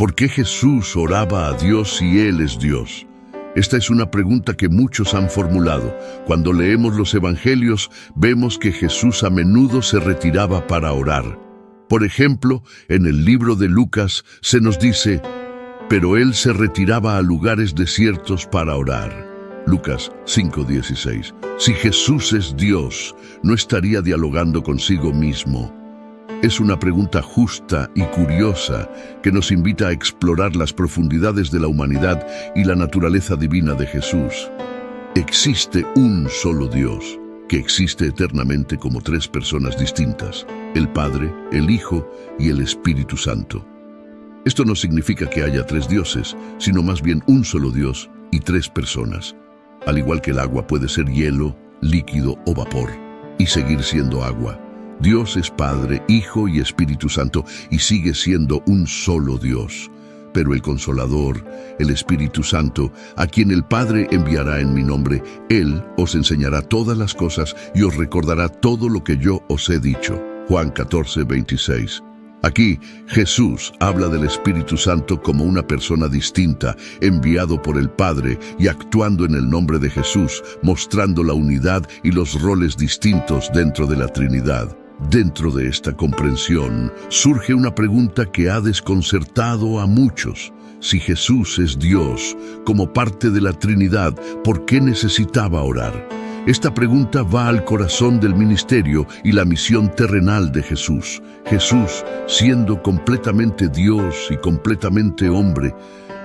¿Por qué Jesús oraba a Dios si Él es Dios? Esta es una pregunta que muchos han formulado. Cuando leemos los evangelios, vemos que Jesús a menudo se retiraba para orar. Por ejemplo, en el libro de Lucas se nos dice, pero Él se retiraba a lugares desiertos para orar. Lucas 5:16. Si Jesús es Dios, ¿no estaría dialogando consigo mismo? Es una pregunta justa y curiosa que nos invita a explorar las profundidades de la humanidad y la naturaleza divina de Jesús. Existe un solo Dios, que existe eternamente como tres personas distintas, el Padre, el Hijo y el Espíritu Santo. Esto no significa que haya tres dioses, sino más bien un solo Dios y tres personas. Al igual que el agua puede ser hielo, líquido o vapor, y seguir siendo agua. Dios es Padre, Hijo y Espíritu Santo, y sigue siendo un solo Dios. Pero el Consolador, el Espíritu Santo, a quien el Padre enviará en mi nombre, Él os enseñará todas las cosas y os recordará todo lo que yo os he dicho. Juan 14:26. Aquí, Jesús habla del Espíritu Santo como una persona distinta, enviado por el Padre y actuando en el nombre de Jesús, mostrando la unidad y los roles distintos dentro de la Trinidad. Dentro de esta comprensión, surge una pregunta que ha desconcertado a muchos. Si Jesús es Dios, como parte de la Trinidad, ¿por qué necesitaba orar? Esta pregunta va al corazón del ministerio y la misión terrenal de Jesús. Jesús, siendo completamente Dios y completamente hombre,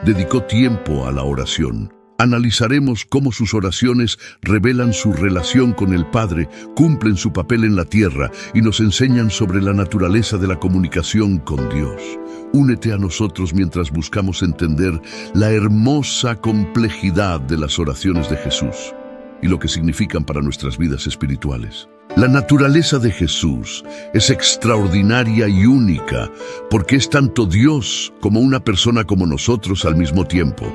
dedicó tiempo a la oración. Analizaremos cómo sus oraciones revelan su relación con el Padre, cumplen su papel en la tierra y nos enseñan sobre la naturaleza de la comunicación con Dios. Únete a nosotros mientras buscamos entender la hermosa complejidad de las oraciones de Jesús y lo que significan para nuestras vidas espirituales. La naturaleza de Jesús es extraordinaria y única porque es tanto Dios como una persona como nosotros al mismo tiempo.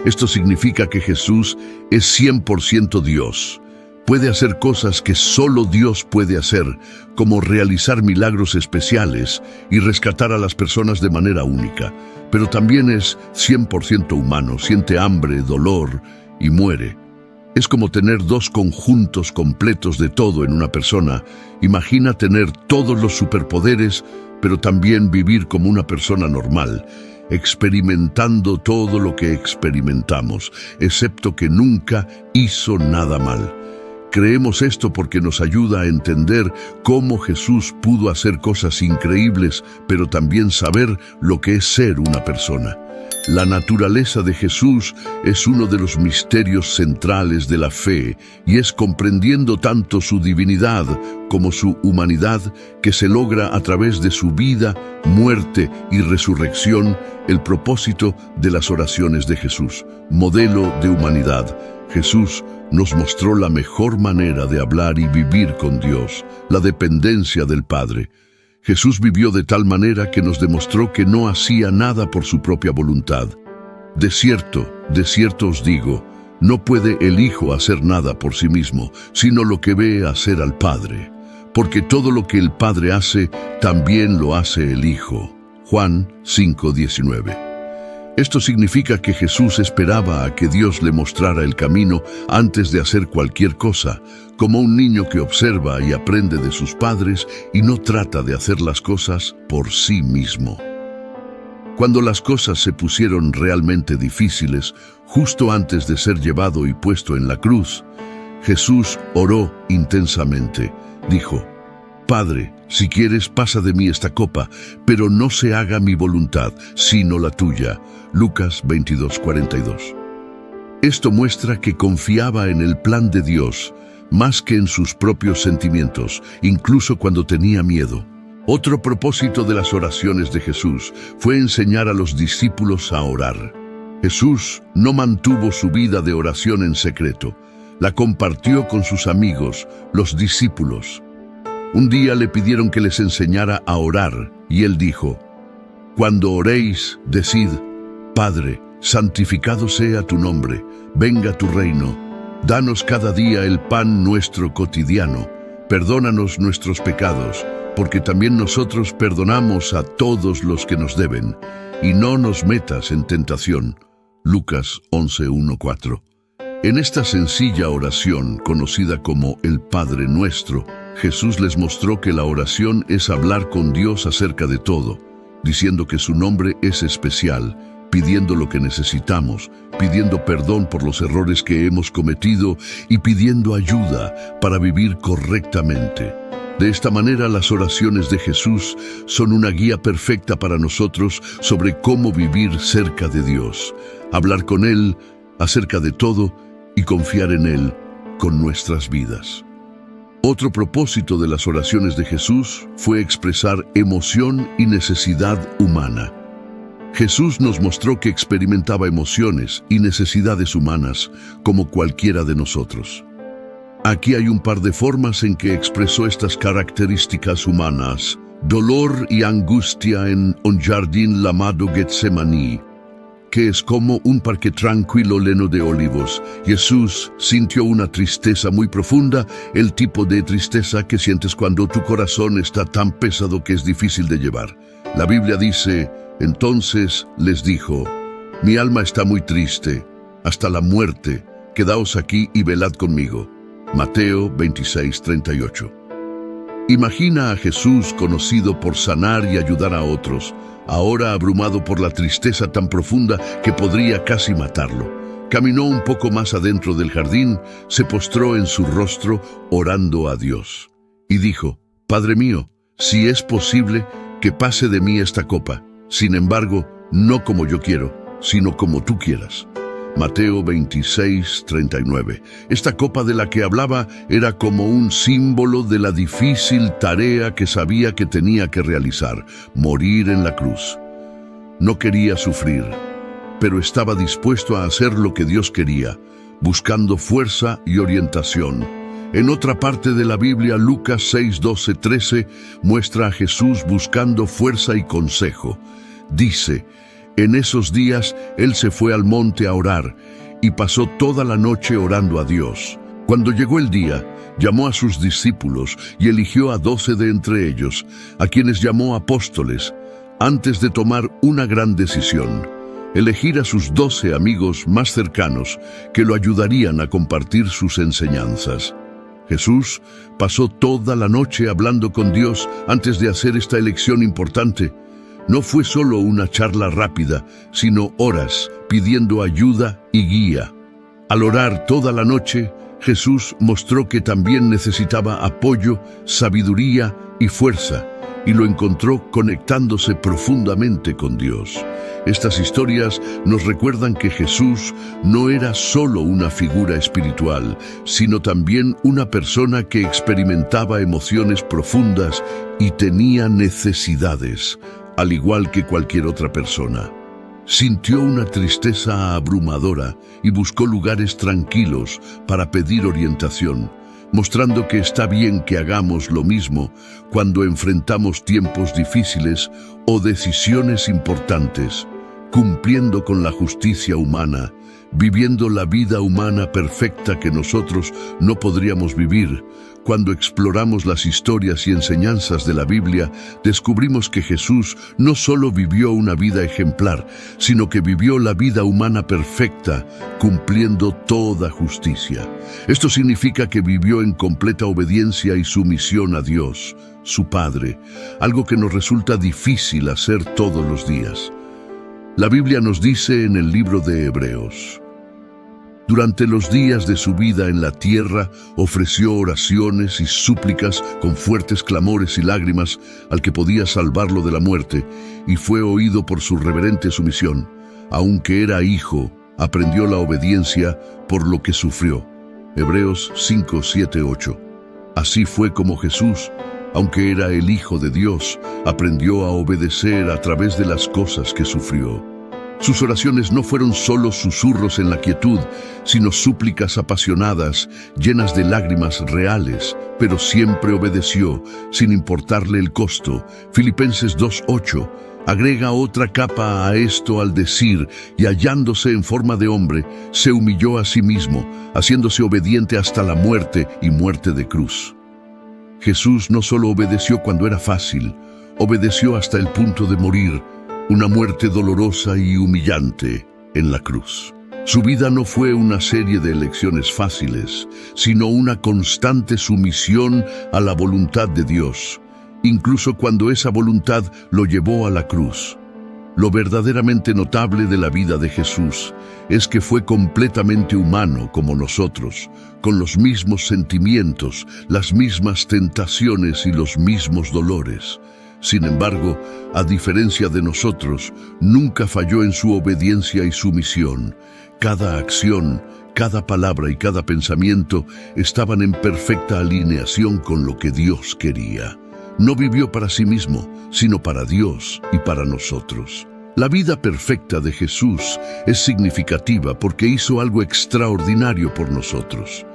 Esto significa que Jesús es 100% Dios. Puede hacer cosas que solo Dios puede hacer, como realizar milagros especiales y rescatar a las personas de manera única. Pero también es 100% humano, siente hambre, dolor y muere. Es como tener dos conjuntos completos de todo en una persona. Imagina tener todos los superpoderes, pero también vivir como una persona normal, experimentando todo lo que experimentamos, excepto que nunca hizo nada mal. Creemos esto porque nos ayuda a entender cómo Jesús pudo hacer cosas increíbles, pero también saber lo que es ser una persona. La naturaleza de Jesús es uno de los misterios centrales de la fe y es comprendiendo tanto su divinidad como su humanidad que se logra a través de su vida, muerte y resurrección el propósito de las oraciones de Jesús. Modelo de humanidad. Jesús nos mostró la mejor manera de hablar y vivir con Dios, la dependencia del Padre. Jesús vivió de tal manera que nos demostró que no hacía nada por su propia voluntad. De cierto os digo, no puede el Hijo hacer nada por sí mismo, sino lo que ve hacer al Padre. Porque todo lo que el Padre hace, también lo hace el Hijo. Juan 5:19. Esto significa que Jesús esperaba a que Dios le mostrara el camino antes de hacer cualquier cosa, como un niño que observa y aprende de sus padres y no trata de hacer las cosas por sí mismo. Cuando las cosas se pusieron realmente difíciles, justo antes de ser llevado y puesto en la cruz, Jesús oró intensamente. Dijo, Padre, si quieres, pasa de mí esta copa, pero no se haga mi voluntad, sino la tuya. Lucas 22:42. Esto muestra que confiaba en el plan de Dios, más que en sus propios sentimientos, incluso cuando tenía miedo. Otro propósito de las oraciones de Jesús fue enseñar a los discípulos a orar. Jesús no mantuvo su vida de oración en secreto, la compartió con sus amigos, los discípulos. Un día le pidieron que les enseñara a orar, y él dijo, Cuando oréis, decid, Padre, santificado sea tu nombre, venga tu reino, danos cada día el pan nuestro cotidiano, perdónanos nuestros pecados, porque también nosotros perdonamos a todos los que nos deben, y no nos metas en tentación. Lucas 11:1-4. En esta sencilla oración, conocida como el Padre Nuestro, Jesús les mostró que la oración es hablar con Dios acerca de todo, diciendo que su nombre es especial, pidiendo lo que necesitamos, pidiendo perdón por los errores que hemos cometido y pidiendo ayuda para vivir correctamente. De esta manera, las oraciones de Jesús son una guía perfecta para nosotros sobre cómo vivir cerca de Dios, hablar con Él acerca de todo y confiar en Él con nuestras vidas. Otro propósito de las oraciones de Jesús fue expresar emoción y necesidad humana. Jesús nos mostró que experimentaba emociones y necesidades humanas como cualquiera de nosotros. Aquí hay un par de formas en que expresó estas características humanas. Dolor y angustia en un jardín llamado Getsemaní, que es como un parque tranquilo lleno de olivos. Jesús sintió una tristeza muy profunda, el tipo de tristeza que sientes cuando tu corazón está tan pesado que es difícil de llevar. La Biblia dice: entonces les dijo, mi alma está muy triste, hasta la muerte, quedaos aquí y velad conmigo. Mateo 26:38. Imagina a Jesús, conocido por sanar y ayudar a otros, ahora abrumado por la tristeza tan profunda que podría casi matarlo. Caminó un poco más adentro del jardín, se postró en su rostro, orando a Dios. Y dijo: Padre mío, si es posible, que pase de mí esta copa. Sin embargo, no como yo quiero, sino como tú quieras. Mateo 26:39. Esta copa de la que hablaba era como un símbolo de la difícil tarea que sabía que tenía que realizar: morir en la cruz. No quería sufrir, pero estaba dispuesto a hacer lo que Dios quería, buscando fuerza y orientación. En otra parte de la Biblia, Lucas 6:12-13, muestra a Jesús buscando fuerza y consejo. Dice: en esos días él se fue al monte a orar y pasó toda la noche orando a Dios. Cuando llegó el día, llamó a sus discípulos y eligió a 12 de entre ellos, a quienes llamó apóstoles, antes de tomar una gran decisión: elegir a sus 12 amigos más cercanos que lo ayudarían a compartir sus enseñanzas. Jesús pasó toda la noche hablando con Dios antes de hacer esta elección importante. No fue solo una charla rápida, sino horas pidiendo ayuda y guía. Al orar toda la noche, Jesús mostró que también necesitaba apoyo, sabiduría y fuerza, y lo encontró conectándose profundamente con Dios. Estas historias nos recuerdan que Jesús no era solo una figura espiritual, sino también una persona que experimentaba emociones profundas y tenía necesidades, al igual que cualquier otra persona. Sintió una tristeza abrumadora y buscó lugares tranquilos para pedir orientación, mostrando que está bien que hagamos lo mismo cuando enfrentamos tiempos difíciles o decisiones importantes, cumpliendo con la justicia humana, viviendo la vida humana perfecta que nosotros no podríamos vivir. Cuando exploramos las historias y enseñanzas de la Biblia, descubrimos que Jesús no solo vivió una vida ejemplar, sino que vivió la vida humana perfecta, cumpliendo toda justicia. Esto significa que vivió en completa obediencia y sumisión a Dios, su Padre, algo que nos resulta difícil hacer todos los días. La Biblia nos dice en el libro de Hebreos: durante los días de su vida en la tierra, ofreció oraciones y súplicas con fuertes clamores y lágrimas al que podía salvarlo de la muerte, y fue oído por su reverente sumisión. Aunque era hijo, aprendió la obediencia por lo que sufrió. Hebreos 5:7-8. Así fue como Jesús, aunque era el Hijo de Dios, aprendió a obedecer a través de las cosas que sufrió. Sus oraciones no fueron solo susurros en la quietud, sino súplicas apasionadas, llenas de lágrimas reales, pero siempre obedeció, sin importarle el costo. Filipenses 2:8 agrega otra capa a esto al decir: y hallándose en forma de hombre, se humilló a sí mismo, haciéndose obediente hasta la muerte y muerte de cruz. Jesús no solo obedeció cuando era fácil, obedeció hasta el punto de morir, una muerte dolorosa y humillante en la cruz. Su vida no fue una serie de elecciones fáciles, sino una constante sumisión a la voluntad de Dios, incluso cuando esa voluntad lo llevó a la cruz. Lo verdaderamente notable de la vida de Jesús es que fue completamente humano como nosotros, con los mismos sentimientos, las mismas tentaciones y los mismos dolores. Sin embargo, a diferencia de nosotros, nunca falló en su obediencia y sumisión. Cada acción, cada palabra y cada pensamiento estaban en perfecta alineación con lo que Dios quería. No vivió para sí mismo, sino para Dios y para nosotros. La vida perfecta de Jesús es significativa porque hizo algo extraordinario por nosotros.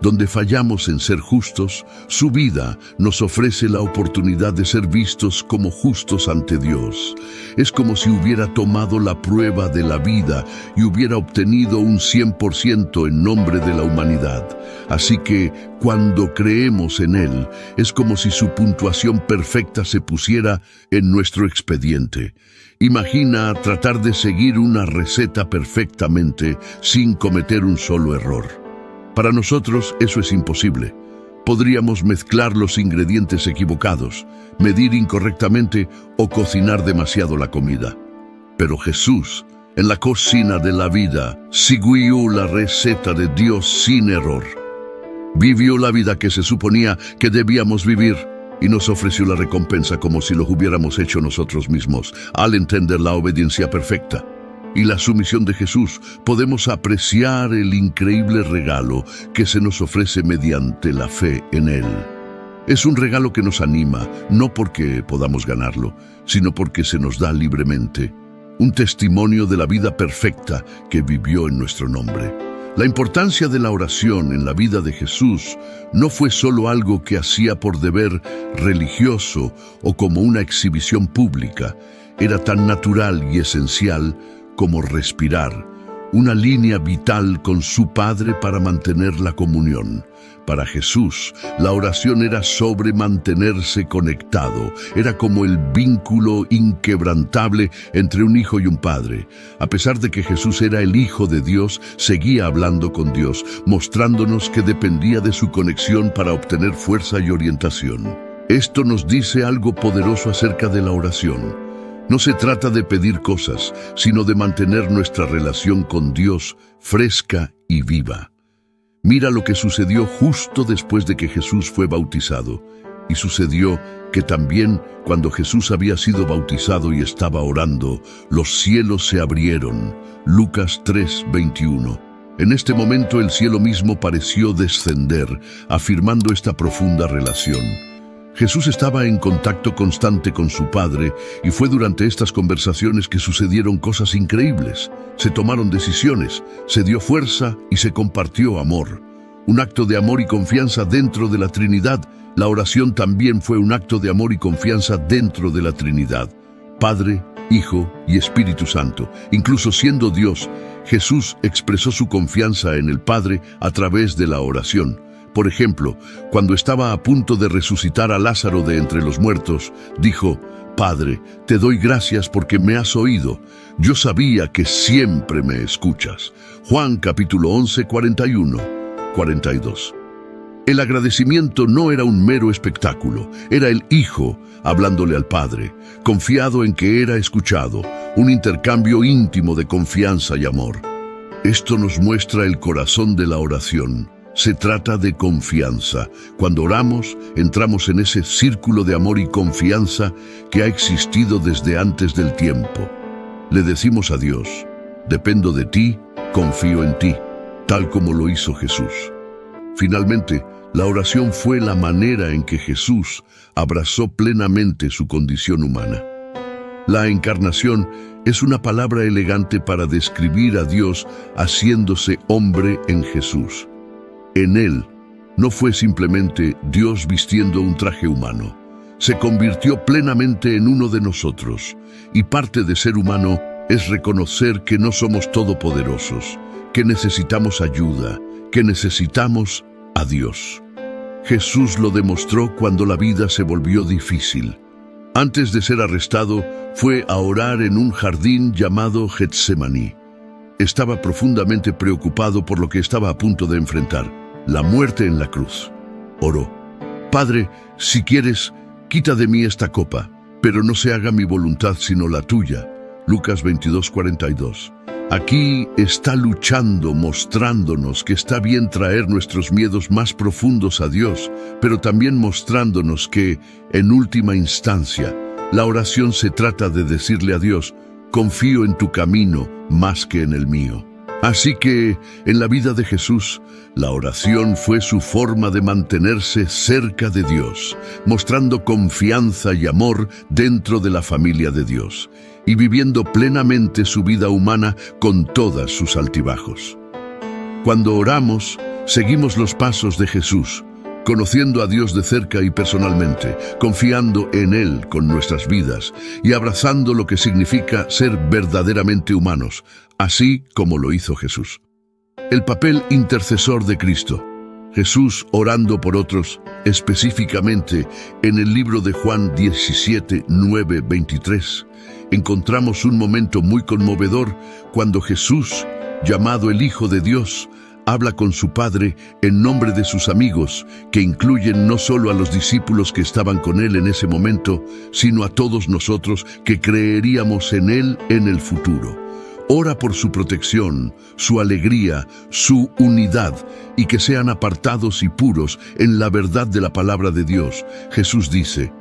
Donde fallamos en ser justos, su vida nos ofrece la oportunidad de ser vistos como justos ante Dios. Es como si hubiera tomado la prueba de la vida y hubiera obtenido un 100% en nombre de la humanidad. Así que, cuando creemos en Él, es como si su puntuación perfecta se pusiera en nuestro expediente. Imagina tratar de seguir una receta perfectamente sin cometer un solo error. Para nosotros eso es imposible. Podríamos mezclar los ingredientes equivocados, medir incorrectamente o cocinar demasiado la comida. Pero Jesús, en la cocina de la vida, siguió la receta de Dios sin error. Vivió la vida que se suponía que debíamos vivir y nos ofreció la recompensa como si lo hubiéramos hecho nosotros mismos, al entender la obediencia perfecta y la sumisión de Jesús. Podemos apreciar el increíble regalo que se nos ofrece mediante la fe en Él. Es un regalo que nos anima, no porque podamos ganarlo, sino porque se nos da libremente. Un testimonio de la vida perfecta que vivió en nuestro nombre. La importancia de la oración en la vida de Jesús no fue solo algo que hacía por deber religioso o como una exhibición pública. Era tan natural y esencial como respirar, una línea vital con su Padre para mantener la comunión. Para Jesús, la oración era sobre mantenerse conectado, era como el vínculo inquebrantable entre un hijo y un padre. A pesar de que Jesús era el Hijo de Dios, seguía hablando con Dios, mostrándonos que dependía de su conexión para obtener fuerza y orientación. Esto nos dice algo poderoso acerca de la oración. No se trata de pedir cosas, sino de mantener nuestra relación con Dios fresca y viva. Mira lo que sucedió justo después de que Jesús fue bautizado. Y sucedió que también cuando Jesús había sido bautizado y estaba orando, los cielos se abrieron. Lucas 3:21. En este momento el cielo mismo pareció descender, afirmando esta profunda relación. Jesús estaba en contacto constante con su Padre y fue durante estas conversaciones que sucedieron cosas increíbles. Se tomaron decisiones, se dio fuerza y se compartió amor. Un acto de amor y confianza dentro de la Trinidad. La oración también fue un acto de amor y confianza dentro de la Trinidad. Padre, Hijo y Espíritu Santo. Incluso siendo Dios, Jesús expresó su confianza en el Padre a través de la oración. Por ejemplo, cuando estaba a punto de resucitar a Lázaro de entre los muertos, dijo: Padre, te doy gracias porque me has oído. Yo sabía que siempre me escuchas. Juan capítulo 11, 41, 42. El agradecimiento no era un mero espectáculo, era el Hijo hablándole al Padre, confiado en que era escuchado, un intercambio íntimo de confianza y amor. Esto nos muestra el corazón de la oración. Se trata de confianza. Cuando oramos, entramos en ese círculo de amor y confianza que ha existido desde antes del tiempo. Le decimos a Dios: dependo de ti, confío en ti, tal como lo hizo Jesús. Finalmente, la oración fue la manera en que Jesús abrazó plenamente su condición humana. La encarnación es una palabra elegante para describir a Dios haciéndose hombre en Jesús. En Él no fue simplemente Dios vistiendo un traje humano. Se convirtió plenamente en uno de nosotros, y parte de ser humano es reconocer que no somos todopoderosos, que necesitamos ayuda, que necesitamos a Dios. Jesús lo demostró cuando la vida se volvió difícil. Antes de ser arrestado, fue a orar en un jardín llamado Getsemaní. Estaba profundamente preocupado por lo que estaba a punto de enfrentar, la muerte en la cruz. Oró: Padre, si quieres, quita de mí esta copa, pero no se haga mi voluntad sino la tuya. Lucas 22:42. Aquí está luchando, mostrándonos que está bien traer nuestros miedos más profundos a Dios, pero también mostrándonos que, en última instancia, la oración se trata de decirle a Dios: confío en tu camino más que en el mío. Así que, en la vida de Jesús, la oración fue su forma de mantenerse cerca de Dios, mostrando confianza y amor dentro de la familia de Dios, y viviendo plenamente su vida humana con todas sus altibajos. Cuando oramos, seguimos los pasos de Jesús, conociendo a Dios de cerca y personalmente, confiando en Él con nuestras vidas y abrazando lo que significa ser verdaderamente humanos, así como lo hizo Jesús. El papel intercesor de Cristo. Jesús orando por otros, específicamente en el libro de Juan 17:9-23, encontramos un momento muy conmovedor cuando Jesús, llamado el Hijo de Dios, habla con su Padre en nombre de sus amigos, que incluyen no solo a los discípulos que estaban con él en ese momento, sino a todos nosotros que creeríamos en él en el futuro. Ora por su protección, su alegría, su unidad, y que sean apartados y puros en la verdad de la palabra de Dios. Jesús dice: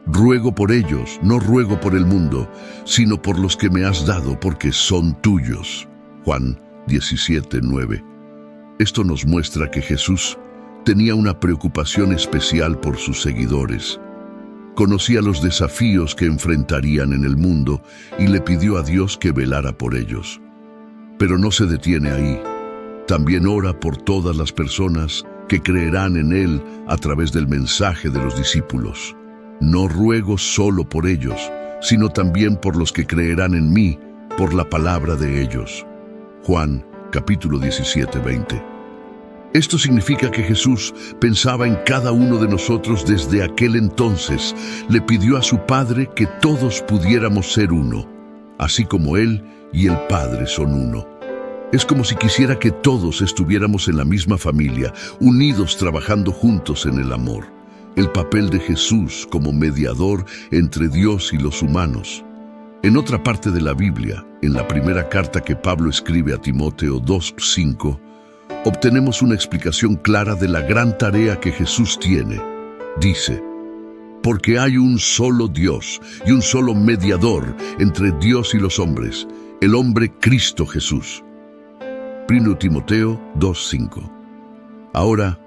ruego por ellos, no ruego por el mundo, sino por los que me has dado, porque son tuyos. Juan 17:9. Esto nos muestra que Jesús tenía una preocupación especial por sus seguidores. Conocía los desafíos que enfrentarían en el mundo y le pidió a Dios que velara por ellos. Pero no se detiene ahí. También ora por todas las personas que creerán en Él a través del mensaje de los discípulos. No ruego solo por ellos, sino también por los que creerán en mí, por la palabra de ellos. Juan capítulo 17:20. Esto significa que Jesús pensaba en cada uno de nosotros desde aquel entonces. Le pidió a su Padre que todos pudiéramos ser uno, así como Él y el Padre son uno. Es como si quisiera que todos estuviéramos en la misma familia, unidos trabajando juntos en el amor. El papel de Jesús como mediador entre Dios y los humanos. En otra parte de la Biblia, en la primera carta que Pablo escribe a Timoteo 2:5, obtenemos una explicación clara de la gran tarea que Jesús tiene. Dice: porque hay un solo Dios y un solo mediador entre Dios y los hombres, el hombre Cristo Jesús. 1 Timoteo 2:5. Ahora,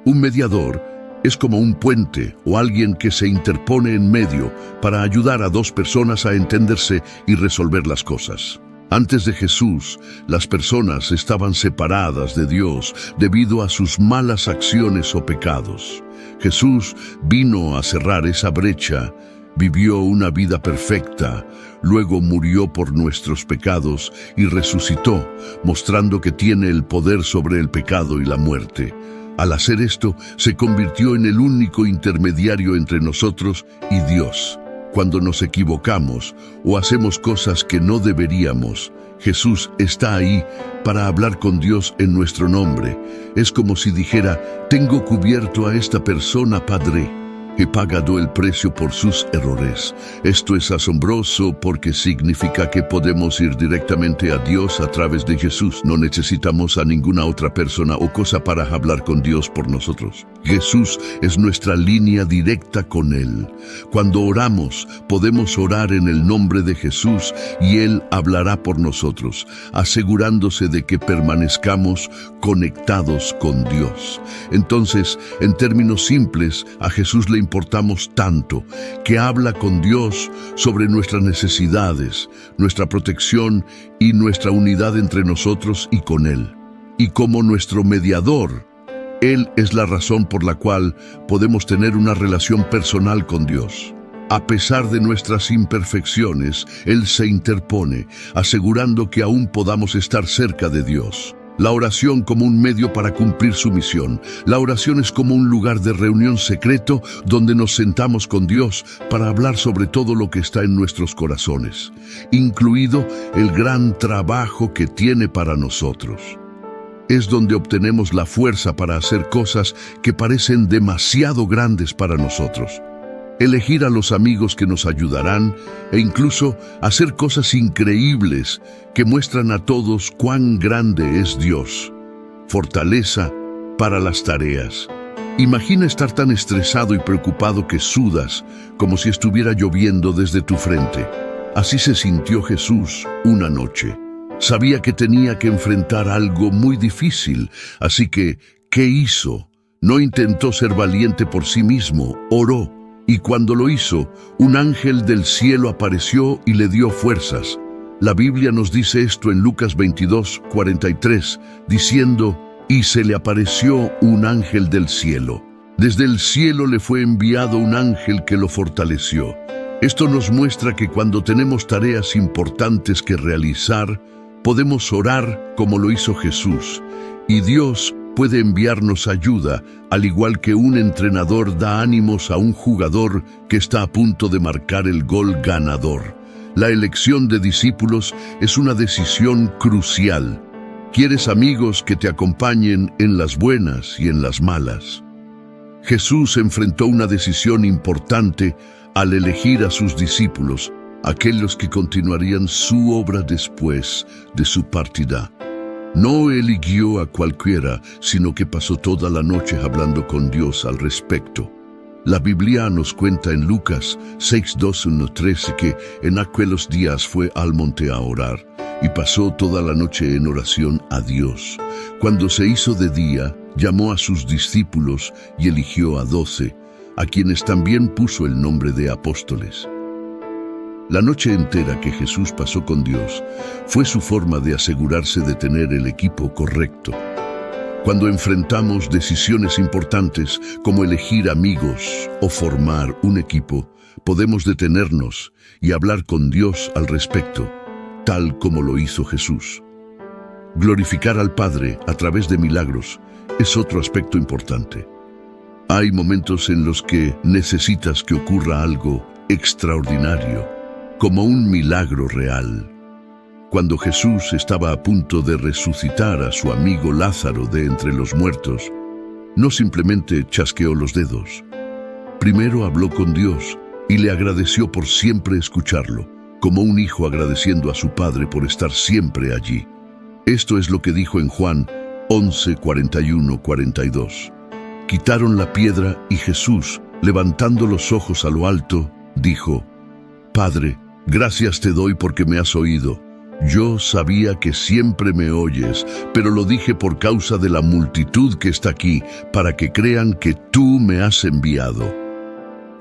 un mediador es como un puente o alguien que se interpone en medio para ayudar a dos personas a entenderse y resolver las cosas. Antes de Jesús, las personas estaban separadas de Dios debido a sus malas acciones o pecados. Jesús vino a cerrar esa brecha, vivió una vida perfecta, luego murió por nuestros pecados y resucitó, mostrando que tiene el poder sobre el pecado y la muerte. Al hacer esto, se convirtió en el único intermediario entre nosotros y Dios. Cuando nos equivocamos o hacemos cosas que no deberíamos, Jesús está ahí para hablar con Dios en nuestro nombre. Es como si dijera: tengo cubierto a esta persona, Padre. He pagado el precio por sus errores. Esto es asombroso porque significa que podemos ir directamente a Dios a través de Jesús. No necesitamos a ninguna otra persona o cosa para hablar con Dios por nosotros. Jesús es nuestra línea directa con Él. Cuando oramos, podemos orar en el nombre de Jesús y Él hablará por nosotros, asegurándose de que permanezcamos conectados con Dios. Entonces, en términos simples, a Jesús le importamos tanto que habla con Dios sobre nuestras necesidades, nuestra protección y nuestra unidad entre nosotros y con Él. Y como nuestro mediador, Él es la razón por la cual podemos tener una relación personal con Dios. A pesar de nuestras imperfecciones, Él se interpone, asegurando que aún podamos estar cerca de Dios. La oración como un medio para cumplir su misión. La oración es como un lugar de reunión secreto donde nos sentamos con Dios para hablar sobre todo lo que está en nuestros corazones, incluido el gran trabajo que tiene para nosotros. Es donde obtenemos la fuerza para hacer cosas que parecen demasiado grandes para nosotros. Elegir a los amigos que nos ayudarán e incluso hacer cosas increíbles que muestran a todos cuán grande es Dios. Fortaleza para las tareas. Imagina estar tan estresado y preocupado que sudas como si estuviera lloviendo desde tu frente. Así se sintió Jesús una noche. Sabía que tenía que enfrentar algo muy difícil, así que, ¿qué hizo? No intentó ser valiente por sí mismo, oró. Y cuando lo hizo, un ángel del cielo apareció y le dio fuerzas. La Biblia nos dice esto en Lucas 22:43, diciendo, y se le apareció un ángel del cielo. Desde el cielo le fue enviado un ángel que lo fortaleció. Esto nos muestra que cuando tenemos tareas importantes que realizar, podemos orar como lo hizo Jesús, y Dios puede enviarnos ayuda, al igual que un entrenador da ánimos a un jugador que está a punto de marcar el gol ganador. La elección de discípulos es una decisión crucial. ¿Quieres amigos que te acompañen en las buenas y en las malas? Jesús enfrentó una decisión importante al elegir a sus discípulos, aquellos que continuarían su obra después de su partida. No eligió a cualquiera, sino que pasó toda la noche hablando con Dios al respecto. La Biblia nos cuenta en Lucas 6:2-13 que en aquellos días fue al monte a orar y pasó toda la noche en oración a Dios. Cuando se hizo de día, llamó a sus discípulos y eligió a 12, a quienes también puso el nombre de apóstoles. La noche entera que Jesús pasó con Dios fue su forma de asegurarse de tener el equipo correcto. Cuando enfrentamos decisiones importantes como elegir amigos o formar un equipo, podemos detenernos y hablar con Dios al respecto, tal como lo hizo Jesús. Glorificar al Padre a través de milagros es otro aspecto importante. Hay momentos en los que necesitas que ocurra algo extraordinario, como un milagro real. Cuando Jesús estaba a punto de resucitar a su amigo Lázaro de entre los muertos, no simplemente chasqueó los dedos. Primero habló con Dios y le agradeció por siempre escucharlo, como un hijo agradeciendo a su padre por estar siempre allí. Esto es lo que dijo en Juan 11:41-42. Quitaron la piedra y Jesús, levantando los ojos a lo alto, dijo, Padre, gracias te doy porque me has oído. Yo sabía que siempre me oyes, pero lo dije por causa de la multitud que está aquí, para que crean que tú me has enviado.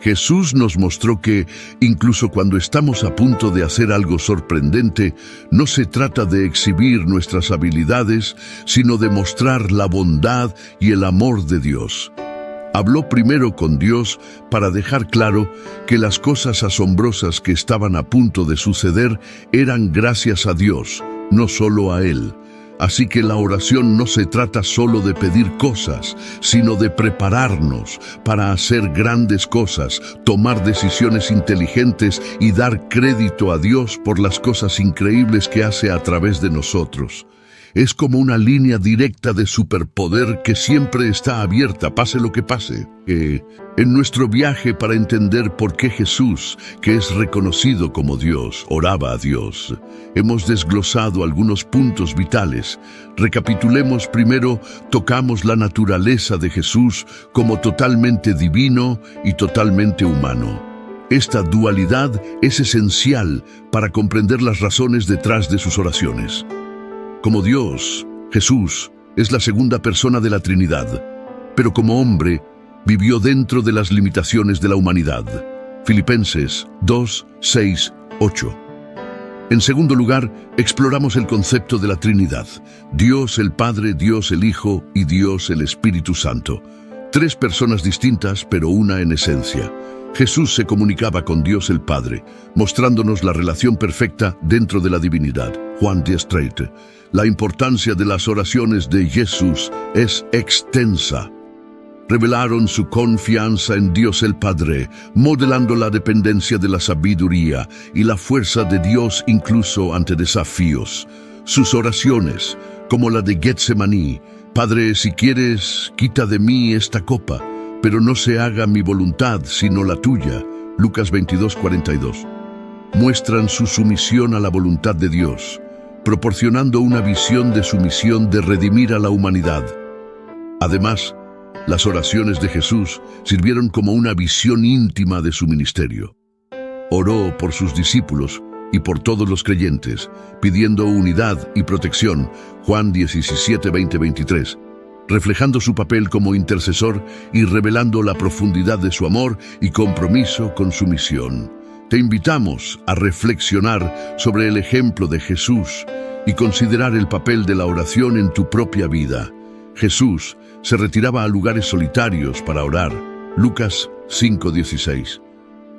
Jesús nos mostró que, incluso cuando estamos a punto de hacer algo sorprendente, no se trata de exhibir nuestras habilidades, sino de mostrar la bondad y el amor de Dios. Habló primero con Dios para dejar claro que las cosas asombrosas que estaban a punto de suceder eran gracias a Dios, no solo a Él. Así que la oración no se trata solo de pedir cosas, sino de prepararnos para hacer grandes cosas, tomar decisiones inteligentes y dar crédito a Dios por las cosas increíbles que hace a través de nosotros. Es como una línea directa de superpoder que siempre está abierta, pase lo que pase. En nuestro viaje para entender por qué Jesús, que es reconocido como Dios, oraba a Dios, hemos desglosado algunos puntos vitales. Recapitulemos primero, tocamos la naturaleza de Jesús como totalmente divino y totalmente humano. Esta dualidad es esencial para comprender las razones detrás de sus oraciones. Como Dios, Jesús es la segunda persona de la Trinidad, pero como hombre vivió dentro de las limitaciones de la humanidad. Filipenses 2:6-8. En segundo lugar, exploramos el concepto de la Trinidad: Dios el Padre, Dios el Hijo y Dios el Espíritu Santo. Tres personas distintas, pero una en esencia. Jesús se comunicaba con Dios el Padre, mostrándonos la relación perfecta dentro de la divinidad. Juan 10:30. La importancia de las oraciones de Jesús es extensa. Revelaron su confianza en Dios el Padre, modelando la dependencia de la sabiduría y la fuerza de Dios incluso ante desafíos. Sus oraciones, como la de Getsemaní: Padre, si quieres, quita de mí esta copa, pero no se haga mi voluntad sino la tuya. Lucas 22:42. Muestran su sumisión a la voluntad de Dios, proporcionando una visión de su misión de redimir a la humanidad. Además, las oraciones de Jesús sirvieron como una visión íntima de su ministerio. Oró por sus discípulos y por todos los creyentes, pidiendo unidad y protección. Juan 17:20-23, reflejando su papel como intercesor y revelando la profundidad de su amor y compromiso con su misión. Te invitamos a reflexionar sobre el ejemplo de Jesús y considerar el papel de la oración en tu propia vida. Jesús se retiraba a lugares solitarios para orar. Lucas 5:16.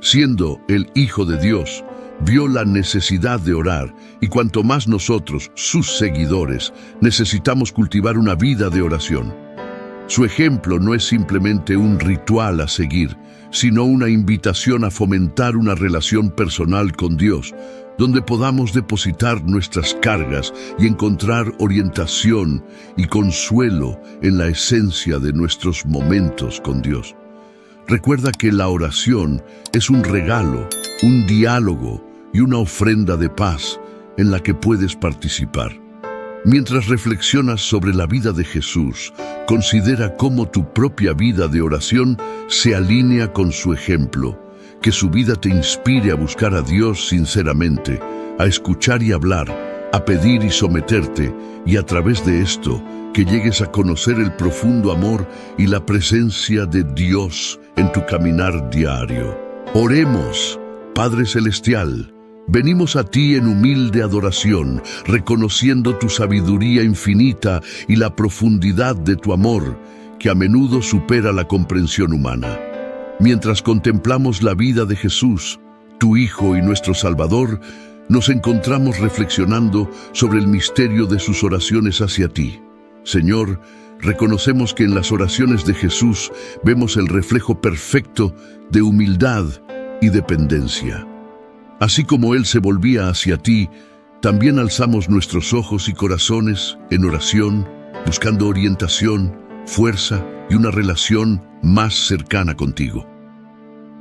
Siendo el Hijo de Dios, vio la necesidad de orar, y cuanto más nosotros, sus seguidores, necesitamos cultivar una vida de oración. Su ejemplo no es simplemente un ritual a seguir, sino una invitación a fomentar una relación personal con Dios, donde podamos depositar nuestras cargas y encontrar orientación y consuelo en la esencia de nuestros momentos con Dios. Recuerda que la oración es un regalo, un diálogo y una ofrenda de paz en la que puedes participar. Mientras reflexionas sobre la vida de Jesús, considera cómo tu propia vida de oración se alinea con su ejemplo. Que su vida te inspire a buscar a Dios sinceramente, a escuchar y hablar, a pedir y someterte, y a través de esto, que llegues a conocer el profundo amor y la presencia de Dios en tu caminar diario. Oremos. Padre Celestial, venimos a ti en humilde adoración, reconociendo tu sabiduría infinita y la profundidad de tu amor, que a menudo supera la comprensión humana. Mientras contemplamos la vida de Jesús, tu Hijo y nuestro Salvador, nos encontramos reflexionando sobre el misterio de sus oraciones hacia ti. Señor, reconocemos que en las oraciones de Jesús vemos el reflejo perfecto de humildad y dependencia. Así como Él se volvía hacia ti, también alzamos nuestros ojos y corazones en oración, buscando orientación, fuerza y una relación más cercana contigo.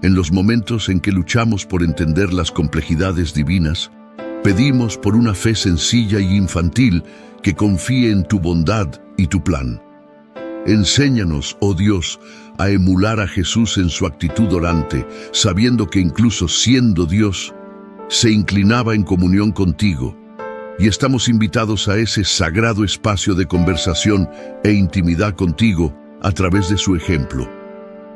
En los momentos en que luchamos por entender las complejidades divinas, pedimos por una fe sencilla y infantil que confíe en tu bondad y tu plan. Enséñanos, oh Dios, a emular a Jesús en su actitud orante, sabiendo que incluso siendo Dios, se inclinaba en comunión contigo, y estamos invitados a ese sagrado espacio de conversación e intimidad contigo a través de su ejemplo.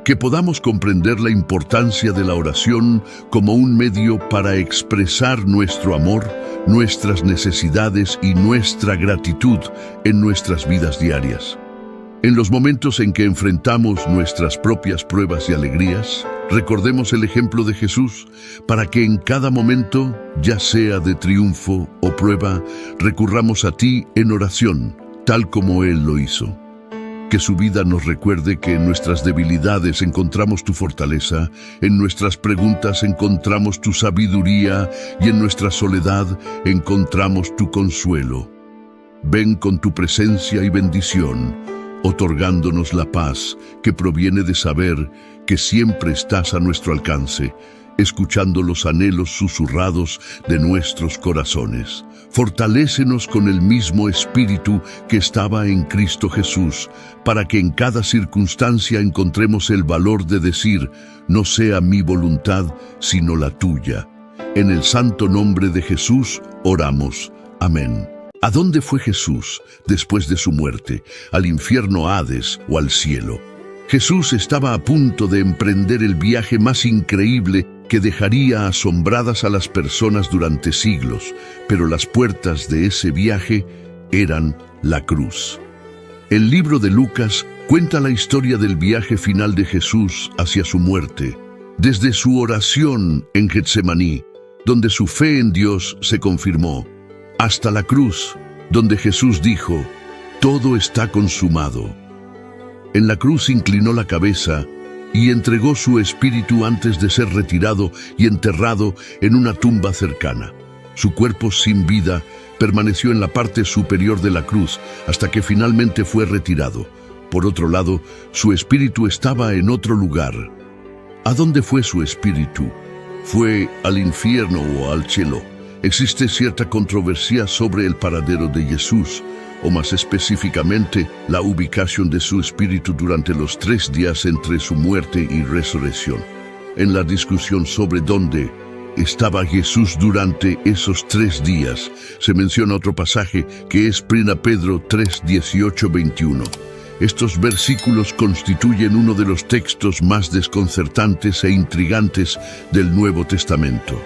Que podamos comprender la importancia de la oración como un medio para expresar nuestro amor, nuestras necesidades y nuestra gratitud en nuestras vidas diarias. En los momentos en que enfrentamos nuestras propias pruebas y alegrías, recordemos el ejemplo de Jesús para que en cada momento, ya sea de triunfo o prueba, recurramos a ti en oración, tal como Él lo hizo. Que su vida nos recuerde que en nuestras debilidades encontramos tu fortaleza, en nuestras preguntas encontramos tu sabiduría y en nuestra soledad encontramos tu consuelo. Ven con tu presencia y bendición, otorgándonos la paz que proviene de saber que siempre estás a nuestro alcance, escuchando los anhelos susurrados de nuestros corazones. Fortalécenos con el mismo espíritu que estaba en Cristo Jesús, para que en cada circunstancia encontremos el valor de decir, no sea mi voluntad, sino la tuya. En el santo nombre de Jesús oramos. Amén. ¿A dónde fue Jesús después de su muerte? ¿Al infierno Hades o al cielo? Jesús estaba a punto de emprender el viaje más increíble que dejaría asombradas a las personas durante siglos, pero las puertas de ese viaje eran la cruz. El libro de Lucas cuenta la historia del viaje final de Jesús hacia su muerte, desde su oración en Getsemaní, donde su fe en Dios se confirmó, hasta la cruz, donde Jesús dijo, «Todo está consumado». En la cruz inclinó la cabeza y entregó su espíritu antes de ser retirado y enterrado en una tumba cercana. Su cuerpo sin vida permaneció en la parte superior de la cruz hasta que finalmente fue retirado. Por otro lado, su espíritu estaba en otro lugar. ¿A dónde fue su espíritu? ¿Fue al infierno o al cielo? Existe cierta controversia sobre el paradero de Jesús, o más específicamente, la ubicación de su espíritu durante los 3 días entre su muerte y resurrección. En la discusión sobre dónde estaba Jesús durante esos 3 días, se menciona otro pasaje que es 1 Pedro 3, 18, 21. Estos versículos constituyen uno de los textos más desconcertantes e intrigantes del Nuevo Testamento.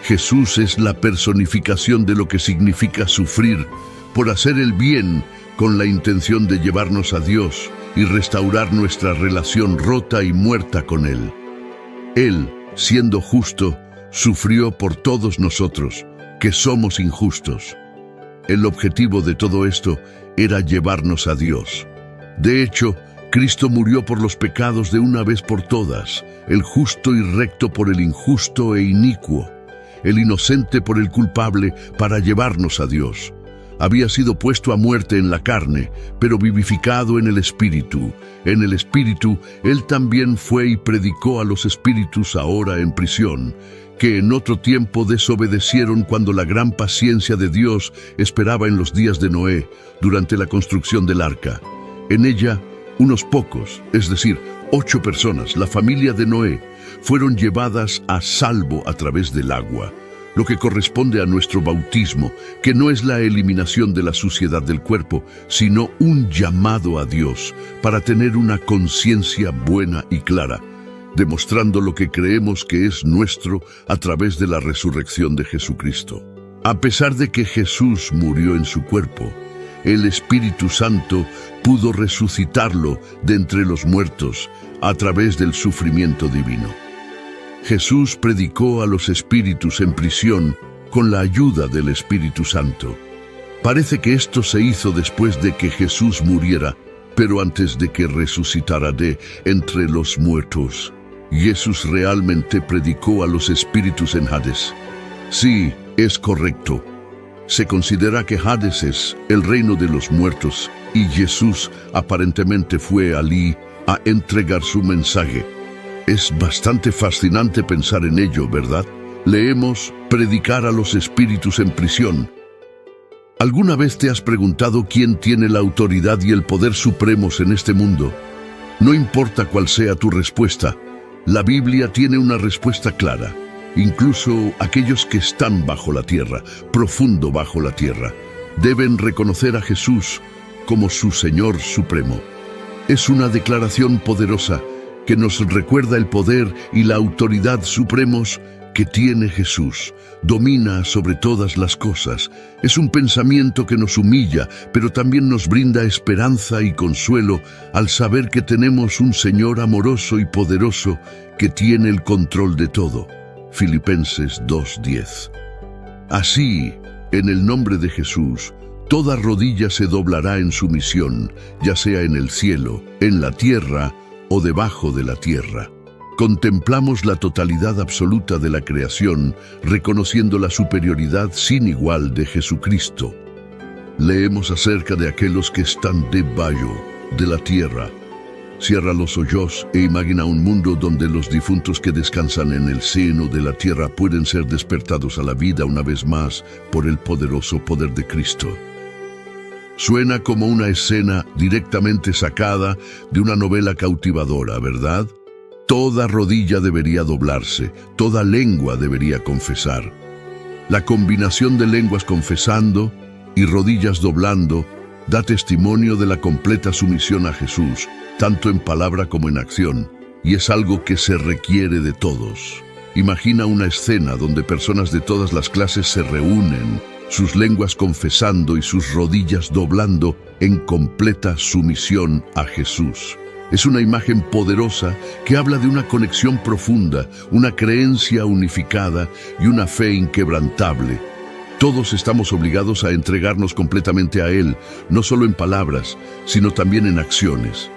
Jesús es la personificación de lo que significa sufrir por hacer el bien con la intención de llevarnos a Dios y restaurar nuestra relación rota y muerta con Él. Él, siendo justo, sufrió por todos nosotros, que somos injustos. El objetivo de todo esto era llevarnos a Dios. De hecho, Cristo murió por los pecados de una vez por todas, el justo y recto por el injusto e inicuo, el inocente por el culpable, para llevarnos a Dios. Había sido puesto a muerte en la carne, pero vivificado en el Espíritu. En el Espíritu, Él también fue y predicó a los espíritus ahora en prisión, que en otro tiempo desobedecieron cuando la gran paciencia de Dios esperaba en los días de Noé, durante la construcción del arca. En ella, unos pocos, es decir, 8 personas, la familia de Noé, fueron llevadas a salvo a través del agua, lo que corresponde a nuestro bautismo, que no es la eliminación de la suciedad del cuerpo, sino un llamado a Dios para tener una conciencia buena y clara, demostrando lo que creemos que es nuestro a través de la resurrección de Jesucristo. A pesar de que Jesús murió en su cuerpo, el Espíritu Santo pudo resucitarlo de entre los muertos a través del sufrimiento divino. Jesús predicó a los espíritus en prisión con la ayuda del Espíritu Santo. Parece que esto se hizo después de que Jesús muriera, pero antes de que resucitara de entre los muertos. Jesús realmente predicó a los espíritus en Hades. Sí, es correcto. Se considera que Hades es el reino de los muertos y Jesús aparentemente fue allí a entregar su mensaje. Es bastante fascinante pensar en ello, ¿verdad? Leemos predicar a los espíritus en prisión. ¿Alguna vez te has preguntado quién tiene la autoridad y el poder supremos en este mundo? No importa cuál sea tu respuesta, la Biblia tiene una respuesta clara. Incluso aquellos que están bajo la tierra, profundo bajo la tierra, deben reconocer a Jesús como su Señor Supremo. Es una declaración poderosa que nos recuerda el poder y la autoridad supremos que tiene Jesús. Domina sobre todas las cosas. Es un pensamiento que nos humilla, pero también nos brinda esperanza y consuelo al saber que tenemos un Señor amoroso y poderoso que tiene el control de todo. Filipenses 2:10. Así, en el nombre de Jesús, toda rodilla se doblará en sumisión, ya sea en el cielo, en la tierra o debajo de la tierra. Contemplamos la totalidad absoluta de la creación, reconociendo la superioridad sin igual de Jesucristo. Leemos acerca de aquellos que están debajo de la tierra. Cierra los ojos e imagina un mundo donde los difuntos que descansan en el seno de la tierra pueden ser despertados a la vida una vez más por el poderoso poder de Cristo. Suena como una escena directamente sacada de una novela cautivadora, ¿verdad? Toda rodilla debería doblarse, toda lengua debería confesar. La combinación de lenguas confesando y rodillas doblando da testimonio de la completa sumisión a Jesús, tanto en palabra como en acción, y es algo que se requiere de todos. Imagina una escena donde personas de todas las clases se reúnen, sus lenguas confesando y sus rodillas doblando en completa sumisión a Jesús. Es una imagen poderosa que habla de una conexión profunda, una creencia unificada y una fe inquebrantable. Todos estamos obligados a entregarnos completamente a Él, no solo en palabras, sino también en acciones.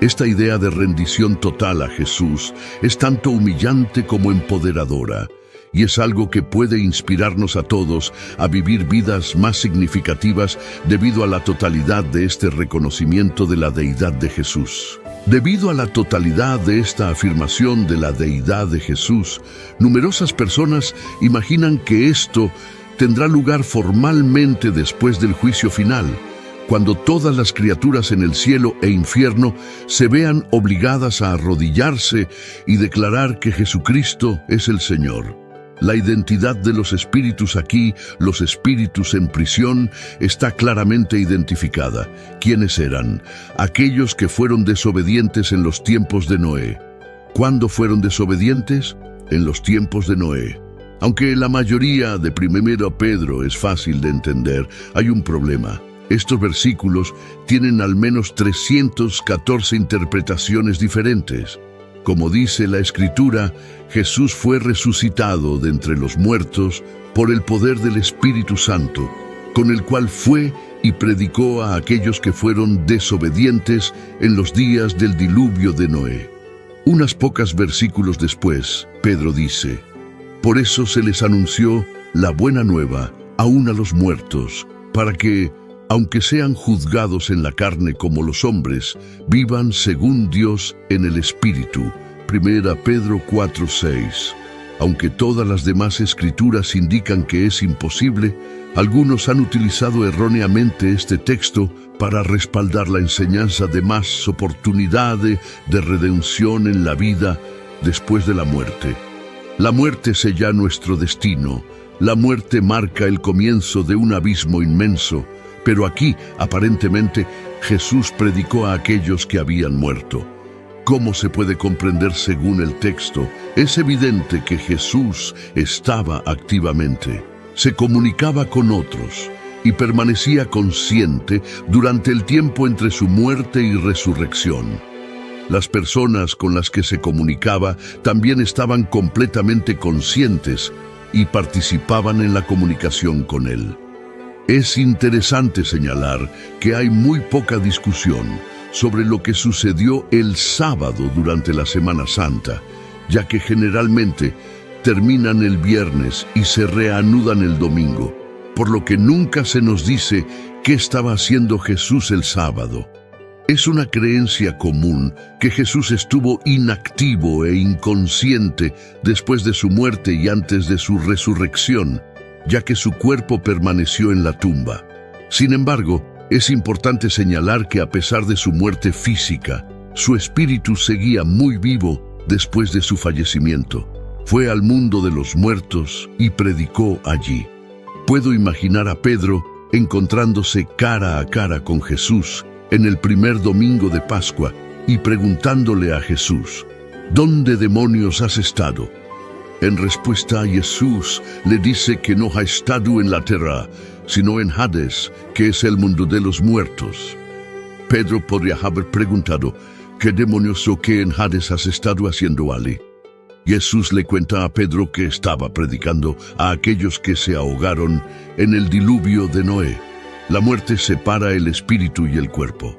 Esta idea de rendición total a Jesús es tanto humillante como empoderadora, y es algo que puede inspirarnos a todos a vivir vidas más significativas debido a la totalidad de este reconocimiento de la deidad de Jesús. Debido a la totalidad de esta afirmación de la deidad de Jesús, numerosas personas imaginan que esto tendrá lugar formalmente después del juicio final, cuando todas las criaturas en el cielo e infierno se vean obligadas a arrodillarse y declarar que Jesucristo es el Señor. La identidad de los espíritus aquí, los espíritus en prisión, está claramente identificada. ¿Quiénes eran? Aquellos que fueron desobedientes en los tiempos de Noé. ¿Cuándo fueron desobedientes? En los tiempos de Noé. Aunque la mayoría de 1 Pedro es fácil de entender, hay un problema. Estos versículos tienen al menos 314 interpretaciones diferentes. Como dice la Escritura, Jesús fue resucitado de entre los muertos por el poder del Espíritu Santo, con el cual fue y predicó a aquellos que fueron desobedientes en los días del diluvio de Noé. Unas pocas versículos después, Pedro dice: por eso se les anunció la buena nueva aún a los muertos, para que, aunque sean juzgados en la carne como los hombres, vivan según Dios en el Espíritu. 1 Pedro 4:6. Aunque todas las demás escrituras indican que es imposible, algunos han utilizado erróneamente este texto para respaldar la enseñanza de más oportunidad de redención en la vida después de la muerte. La muerte sella nuestro destino. La muerte marca el comienzo de un abismo inmenso, pero aquí, aparentemente, Jesús predicó a aquellos que habían muerto. ¿Cómo se puede comprender según el texto? Es evidente que Jesús estaba activamente. Se comunicaba con otros y permanecía consciente durante el tiempo entre su muerte y resurrección. Las personas con las que se comunicaba también estaban completamente conscientes y participaban en la comunicación con Él. Es interesante señalar que hay muy poca discusión sobre lo que sucedió el sábado durante la Semana Santa, ya que generalmente terminan el viernes y se reanudan el domingo, por lo que nunca se nos dice qué estaba haciendo Jesús el sábado. Es una creencia común que Jesús estuvo inactivo e inconsciente después de su muerte y antes de su resurrección, ya que su cuerpo permaneció en la tumba. Sin embargo, es importante señalar que a pesar de su muerte física, su espíritu seguía muy vivo después de su fallecimiento. Fue al mundo de los muertos y predicó allí. Puedo imaginar a Pedro encontrándose cara a cara con Jesús en el primer domingo de Pascua y preguntándole a Jesús: ¿dónde demonios has estado? En respuesta, Jesús le dice que no ha estado en la tierra, sino en Hades, que es el mundo de los muertos. Pedro podría haber preguntado: ¿qué demonios o qué en Hades has estado haciendo allí? Jesús le cuenta a Pedro que estaba predicando a aquellos que se ahogaron en el diluvio de Noé. La muerte separa el espíritu y el cuerpo.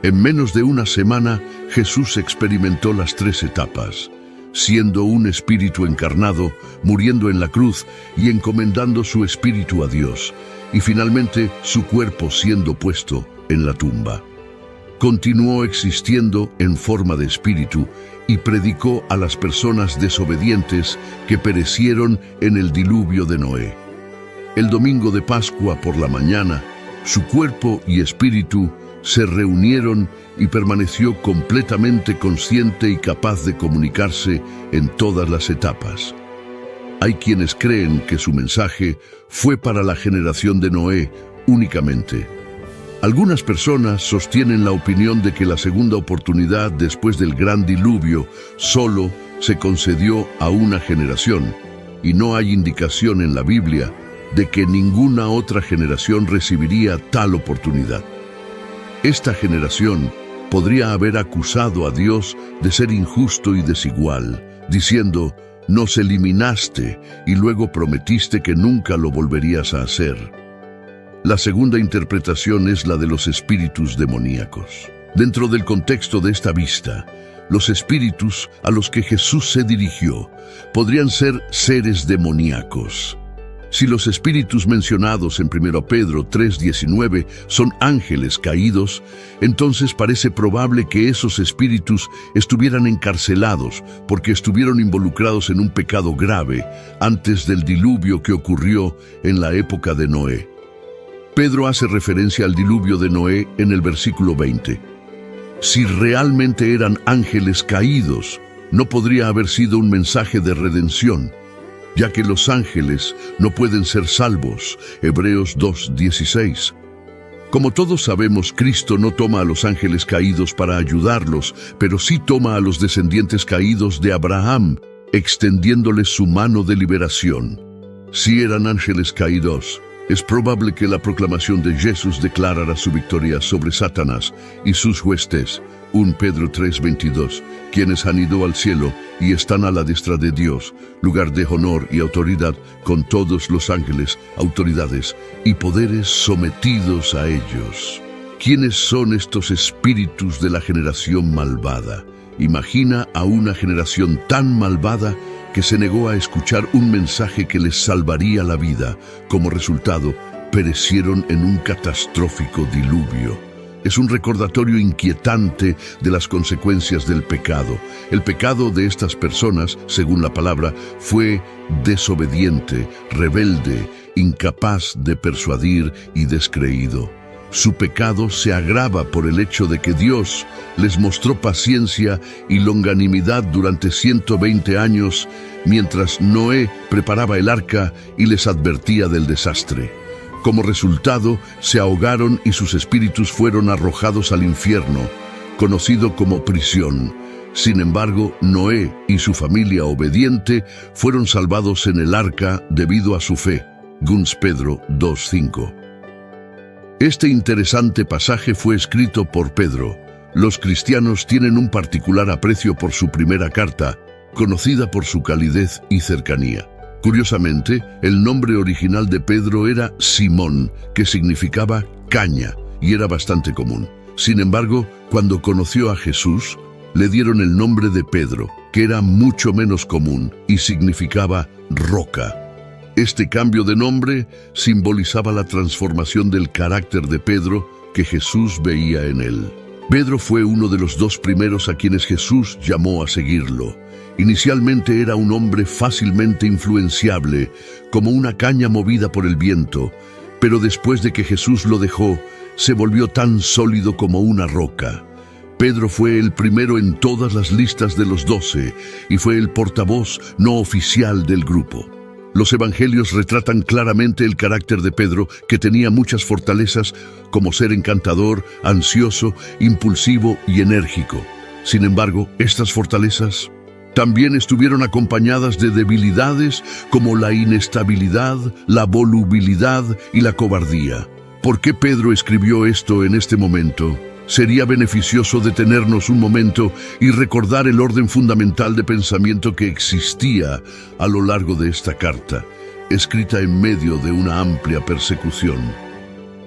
En menos de una semana, Jesús experimentó las 3 etapas, siendo un espíritu encarnado, muriendo en la cruz y encomendando su espíritu a Dios, y finalmente su cuerpo siendo puesto en la tumba. Continuó existiendo en forma de espíritu y predicó a las personas desobedientes que perecieron en el diluvio de Noé. El domingo de Pascua por la mañana, su cuerpo y espíritu se reunieron y permaneció completamente consciente y capaz de comunicarse en todas las etapas. Hay quienes creen que su mensaje fue para la generación de Noé únicamente. Algunas personas sostienen la opinión de que la segunda oportunidad después del gran diluvio solo se concedió a una generación, y no hay indicación en la Biblia de que ninguna otra generación recibiría tal oportunidad. Esta generación podría haber acusado a Dios de ser injusto y desigual, diciendo: «Nos eliminaste y luego prometiste que nunca lo volverías a hacer». La segunda interpretación es la de los espíritus demoníacos. Dentro del contexto de esta vista, los espíritus a los que Jesús se dirigió podrían ser seres demoníacos. Si los espíritus mencionados en 1 Pedro 3:19 son ángeles caídos, entonces parece probable que esos espíritus estuvieran encarcelados porque estuvieron involucrados en un pecado grave antes del diluvio que ocurrió en la época de Noé. Pedro hace referencia al diluvio de Noé en el versículo 20. Si realmente eran ángeles caídos, no podría haber sido un mensaje de redención, ya que los ángeles no pueden ser salvos. Hebreos 2:16. Como todos sabemos, Cristo no toma a los ángeles caídos para ayudarlos, pero sí toma a los descendientes caídos de Abraham, extendiéndoles su mano de liberación. Si eran ángeles caídos, es probable que la proclamación de Jesús declarara su victoria sobre Satanás y sus huestes. 1 Pedro 3:22, quienes han ido al cielo y están a la diestra de Dios, lugar de honor y autoridad, con todos los ángeles, autoridades y poderes sometidos a ellos. ¿Quiénes son estos espíritus de la generación malvada? Imagina a una generación tan malvada que se negó a escuchar un mensaje que les salvaría la vida. Como resultado, perecieron en un catastrófico diluvio. Es un recordatorio inquietante de las consecuencias del pecado. El pecado de estas personas, según la palabra, fue desobediente, rebelde, incapaz de persuadir y descreído. Su pecado se agrava por el hecho de que Dios les mostró paciencia y longanimidad durante 120 años mientras Noé preparaba el arca y les advertía del desastre. Como resultado, se ahogaron y sus espíritus fueron arrojados al infierno, conocido como prisión. Sin embargo, Noé y su familia obediente fueron salvados en el arca debido a su fe. 2 Pedro 2:5. Este interesante pasaje fue escrito por Pedro. Los cristianos tienen un particular aprecio por su primera carta, conocida por su calidez y cercanía. Curiosamente, el nombre original de Pedro era Simón, que significaba caña, y era bastante común. Sin embargo, cuando conoció a Jesús, le dieron el nombre de Pedro, que era mucho menos común y significaba roca. Este cambio de nombre simbolizaba la transformación del carácter de Pedro que Jesús veía en él. Pedro fue uno de los dos primeros a quienes Jesús llamó a seguirlo. Inicialmente era un hombre fácilmente influenciable, como una caña movida por el viento, pero después de que Jesús lo dejó, se volvió tan sólido como una roca. Pedro fue el primero en todas las listas de los 12 y fue el portavoz no oficial del grupo. Los evangelios retratan claramente el carácter de Pedro, que tenía muchas fortalezas, como ser encantador, ansioso, impulsivo y enérgico. Sin embargo, estas fortalezas también estuvieron acompañadas de debilidades como la inestabilidad, la volubilidad y la cobardía. ¿Por qué Pedro escribió esto en este momento? Sería beneficioso detenernos un momento y recordar el orden fundamental de pensamiento que existía a lo largo de esta carta, escrita en medio de una amplia persecución.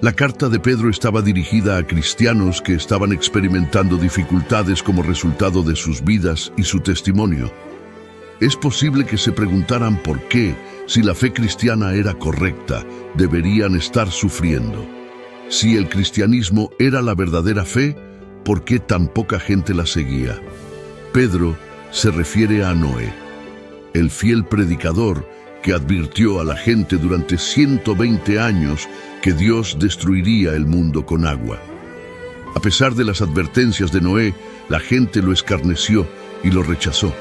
La carta de Pedro estaba dirigida a cristianos que estaban experimentando dificultades como resultado de sus vidas y su testimonio. Es posible que se preguntaran por qué, si la fe cristiana era correcta, deberían estar sufriendo. Si el cristianismo era la verdadera fe, ¿por qué tan poca gente la seguía? Pedro se refiere a Noé, el fiel predicador que advirtió a la gente durante 120 años que Dios destruiría el mundo con agua. A pesar de las advertencias de Noé, la gente lo escarneció y lo rechazó.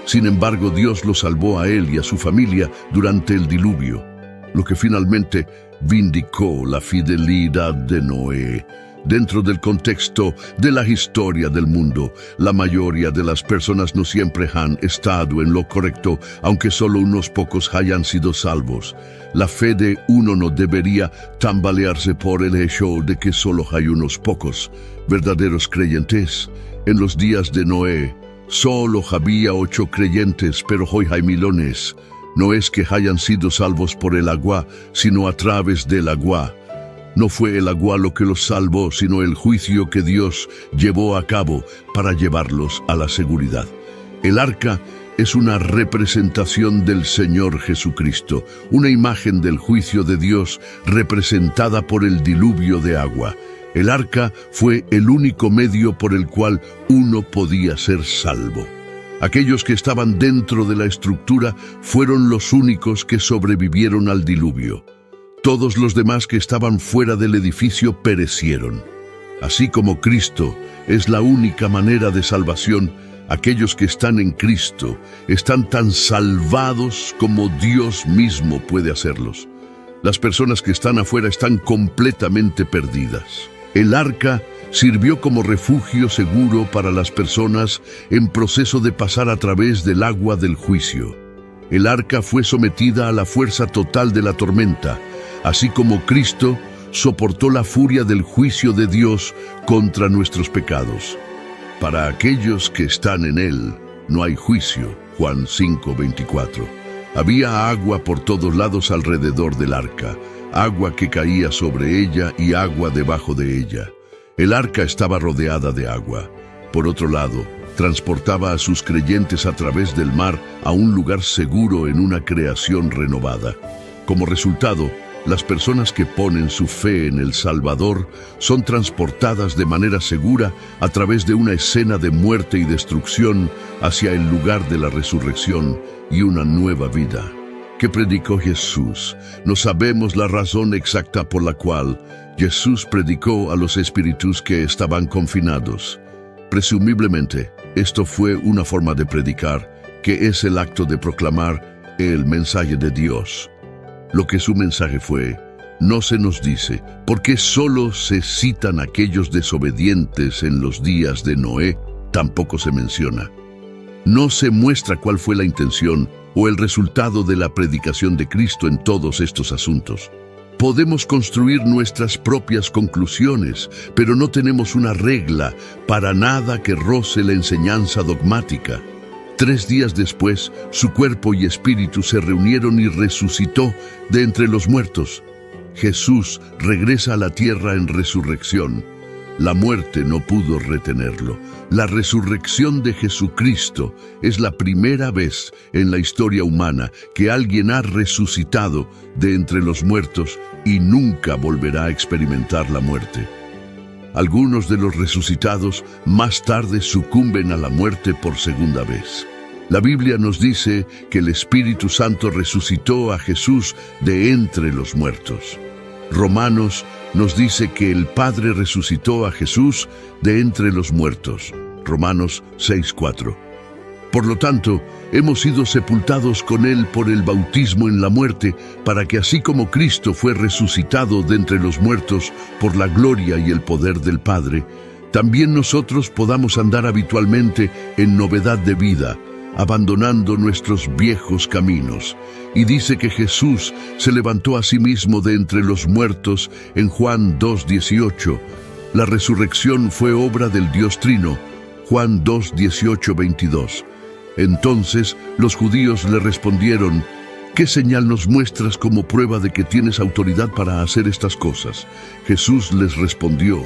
Sin embargo, Dios lo salvó a él y a su familia durante el diluvio, lo que finalmente vindicó la fidelidad de Noé. Dentro del contexto de la historia del mundo, la mayoría de las personas no siempre han estado en lo correcto, aunque solo unos pocos hayan sido salvos. La fe de uno no debería tambalearse por el hecho de que solo hay unos pocos verdaderos creyentes. En los días de Noé, solo había 8 creyentes, pero hoy hay millones. No es que hayan sido salvos por el agua, sino a través del agua. No fue el agua lo que los salvó, sino el juicio que Dios llevó a cabo para llevarlos a la seguridad. El arca es una representación del Señor Jesucristo, una imagen del juicio de Dios representada por el diluvio de agua. El arca fue el único medio por el cual uno podía ser salvo. Aquellos que estaban dentro de la estructura fueron los únicos que sobrevivieron al diluvio. Todos los demás que estaban fuera del edificio perecieron. Así como Cristo es la única manera de salvación, aquellos que están en Cristo están tan salvados como Dios mismo puede hacerlos. Las personas que están afuera están completamente perdidas. El arca sirvió como refugio seguro para las personas en proceso de pasar a través del agua del juicio. El arca fue sometida a la fuerza total de la tormenta, así como Cristo soportó la furia del juicio de Dios contra nuestros pecados. Para aquellos que están en Él, no hay juicio. Juan 5:24. Había agua por todos lados alrededor del arca, agua que caía sobre ella y agua debajo de ella. El arca estaba rodeada de agua. Por otro lado, transportaba a sus creyentes a través del mar a un lugar seguro en una creación renovada. Como resultado, las personas que ponen su fe en el Salvador son transportadas de manera segura a través de una escena de muerte y destrucción hacia el lugar de la resurrección y una nueva vida. ¿Qué predicó Jesús? No sabemos la razón exacta por la cual Jesús predicó a los espíritus que estaban confinados. Presumiblemente, esto fue una forma de predicar, que es el acto de proclamar el mensaje de Dios. Lo que su mensaje fue, no se nos dice, porque solo se citan aquellos desobedientes en los días de Noé, tampoco se menciona. No se muestra cuál fue la intención o el resultado de la predicación de Cristo en todos estos asuntos. Podemos construir nuestras propias conclusiones, pero no tenemos una regla para nada que roce la enseñanza dogmática. 3 días después, su cuerpo y espíritu se reunieron y resucitó de entre los muertos. Jesús regresa a la tierra en resurrección. La muerte no pudo retenerlo. La resurrección de Jesucristo es la primera vez en la historia humana que alguien ha resucitado de entre los muertos y nunca volverá a experimentar la muerte. Algunos de los resucitados más tarde sucumben a la muerte por segunda vez. La Biblia nos dice que el Espíritu Santo resucitó a Jesús de entre los muertos. Romanos nos dice que el Padre resucitó a Jesús de entre los muertos. Romanos 6:4. Por lo tanto, hemos sido sepultados con Él por el bautismo en la muerte, para que así como Cristo fue resucitado de entre los muertos por la gloria y el poder del Padre, también nosotros podamos andar habitualmente en novedad de vida, abandonando nuestros viejos caminos. Y dice que Jesús se levantó a sí mismo de entre los muertos en Juan 2:18. La resurrección fue obra del Dios Trino, Juan 2:18-22. Entonces los judíos le respondieron, ¿qué señal nos muestras como prueba de que tienes autoridad para hacer estas cosas? Jesús les respondió,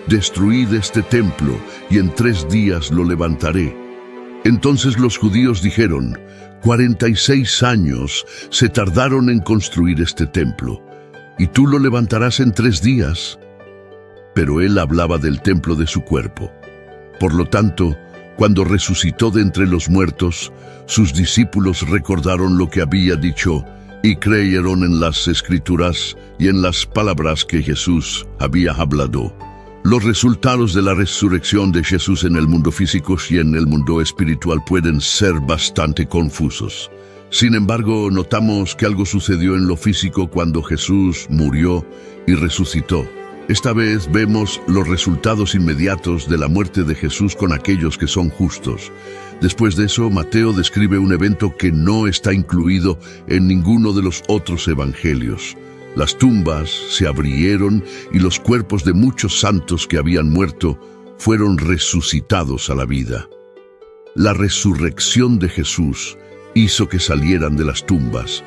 destruid este templo y en 3 días lo levantaré. Entonces los judíos dijeron, 46 años se tardaron en construir este templo, y tú lo levantarás en 3 días. Pero él hablaba del templo de su cuerpo. Por lo tanto, cuando resucitó de entre los muertos, sus discípulos recordaron lo que había dicho y creyeron en las Escrituras y en las palabras que Jesús había hablado. Los resultados de la resurrección de Jesús en el mundo físico y en el mundo espiritual pueden ser bastante confusos. Sin embargo, notamos que algo sucedió en lo físico cuando Jesús murió y resucitó. Esta vez vemos los resultados inmediatos de la muerte de Jesús con aquellos que son justos. Después de eso, Mateo describe un evento que no está incluido en ninguno de los otros evangelios. Las tumbas se abrieron y los cuerpos de muchos santos que habían muerto fueron resucitados a la vida. La resurrección de Jesús hizo que salieran de las tumbas,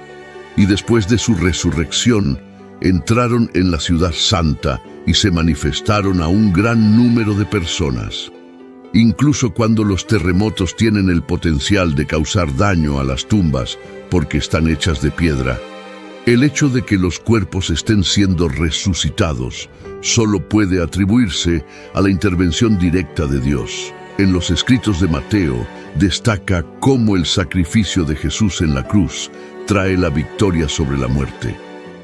y después de su resurrección, entraron en la ciudad santa y se manifestaron a un gran número de personas. Incluso cuando los terremotos tienen el potencial de causar daño a las tumbas porque están hechas de piedra, el hecho de que los cuerpos estén siendo resucitados solo puede atribuirse a la intervención directa de Dios. En los escritos de Mateo destaca cómo el sacrificio de Jesús en la cruz trae la victoria sobre la muerte.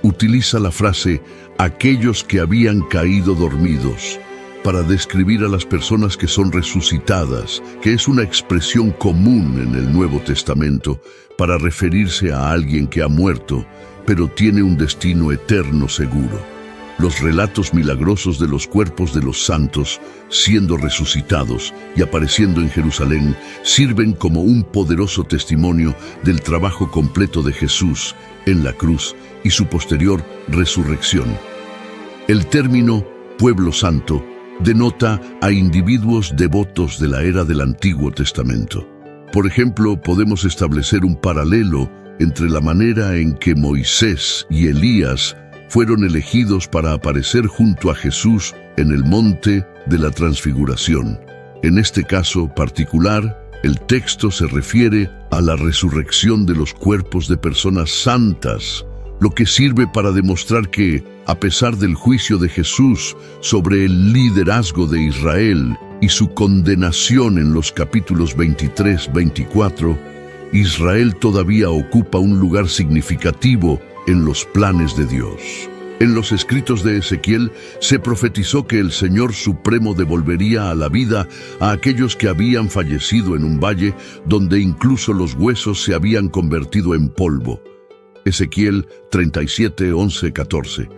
Utiliza la frase «aquellos que habían caído dormidos» para describir a las personas que son resucitadas, que es una expresión común en el Nuevo Testamento para referirse a alguien que ha muerto, pero tiene un destino eterno seguro. Los relatos milagrosos de los cuerpos de los santos siendo resucitados y apareciendo en Jerusalén sirven como un poderoso testimonio del trabajo completo de Jesús en la cruz y su posterior resurrección. El término pueblo santo denota a individuos devotos de la era del Antiguo Testamento. Por ejemplo, podemos establecer un paralelo entre la manera en que Moisés y Elías fueron elegidos para aparecer junto a Jesús en el monte de la Transfiguración. En este caso particular, el texto se refiere a la resurrección de los cuerpos de personas santas, lo que sirve para demostrar que, a pesar del juicio de Jesús sobre el liderazgo de Israel y su condenación en los capítulos 23-24, Israel todavía ocupa un lugar significativo en los planes de Dios. En los escritos de Ezequiel se profetizó que el Señor Supremo devolvería a la vida a aquellos que habían fallecido en un valle donde incluso los huesos se habían convertido en polvo. Ezequiel 37, 11, 14.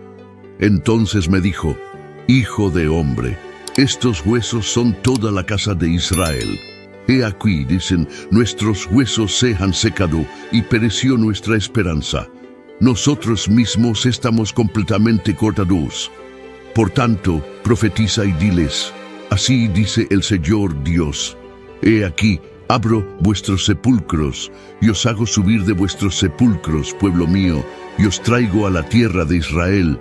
Entonces me dijo: Hijo de hombre, estos huesos son toda la casa de Israel. He aquí, dicen, nuestros huesos se han secado y pereció nuestra esperanza. Nosotros mismos estamos completamente cortados. Por tanto, profetiza y diles: así dice el Señor Dios. He aquí, abro vuestros sepulcros, y os hago subir de vuestros sepulcros, pueblo mío, y os traigo a la tierra de Israel.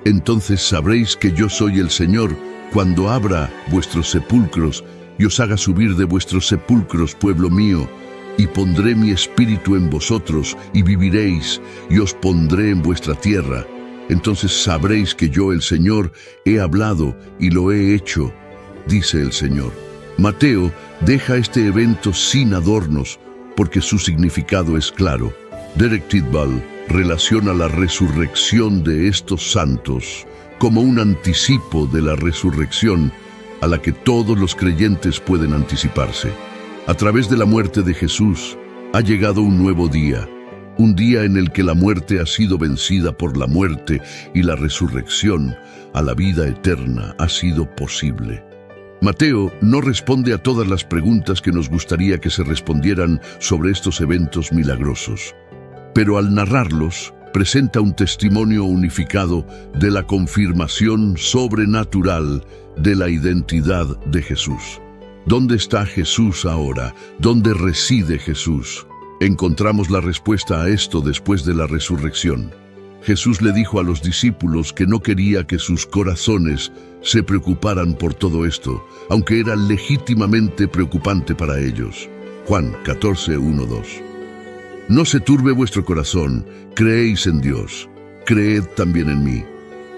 Entonces sabréis que yo soy el Señor, cuando abra vuestros sepulcros, y os haga subir de vuestros sepulcros, pueblo mío, y pondré mi espíritu en vosotros, y viviréis, y os pondré en vuestra tierra. Entonces sabréis que yo, el Señor, he hablado y lo he hecho, dice el Señor. Mateo deja este evento sin adornos, porque su significado es claro. Derek Tidball relaciona la resurrección de estos santos como un anticipo de la resurrección a la que todos los creyentes pueden anticiparse. A través de la muerte de Jesús ha llegado un nuevo día, un día en el que la muerte ha sido vencida por la muerte y la resurrección a la vida eterna ha sido posible. Mateo no responde a todas las preguntas que nos gustaría que se respondieran sobre estos eventos milagrosos, pero al narrarlos, presenta un testimonio unificado de la confirmación sobrenatural de la identidad de Jesús. ¿Dónde está Jesús ahora? ¿Dónde reside Jesús? Encontramos la respuesta a esto después de la resurrección. Jesús le dijo a los discípulos que no quería que sus corazones se preocuparan por todo esto, aunque era legítimamente preocupante para ellos. Juan 14, 1, 2. No se turbe vuestro corazón, creéis en Dios, creed también en mí.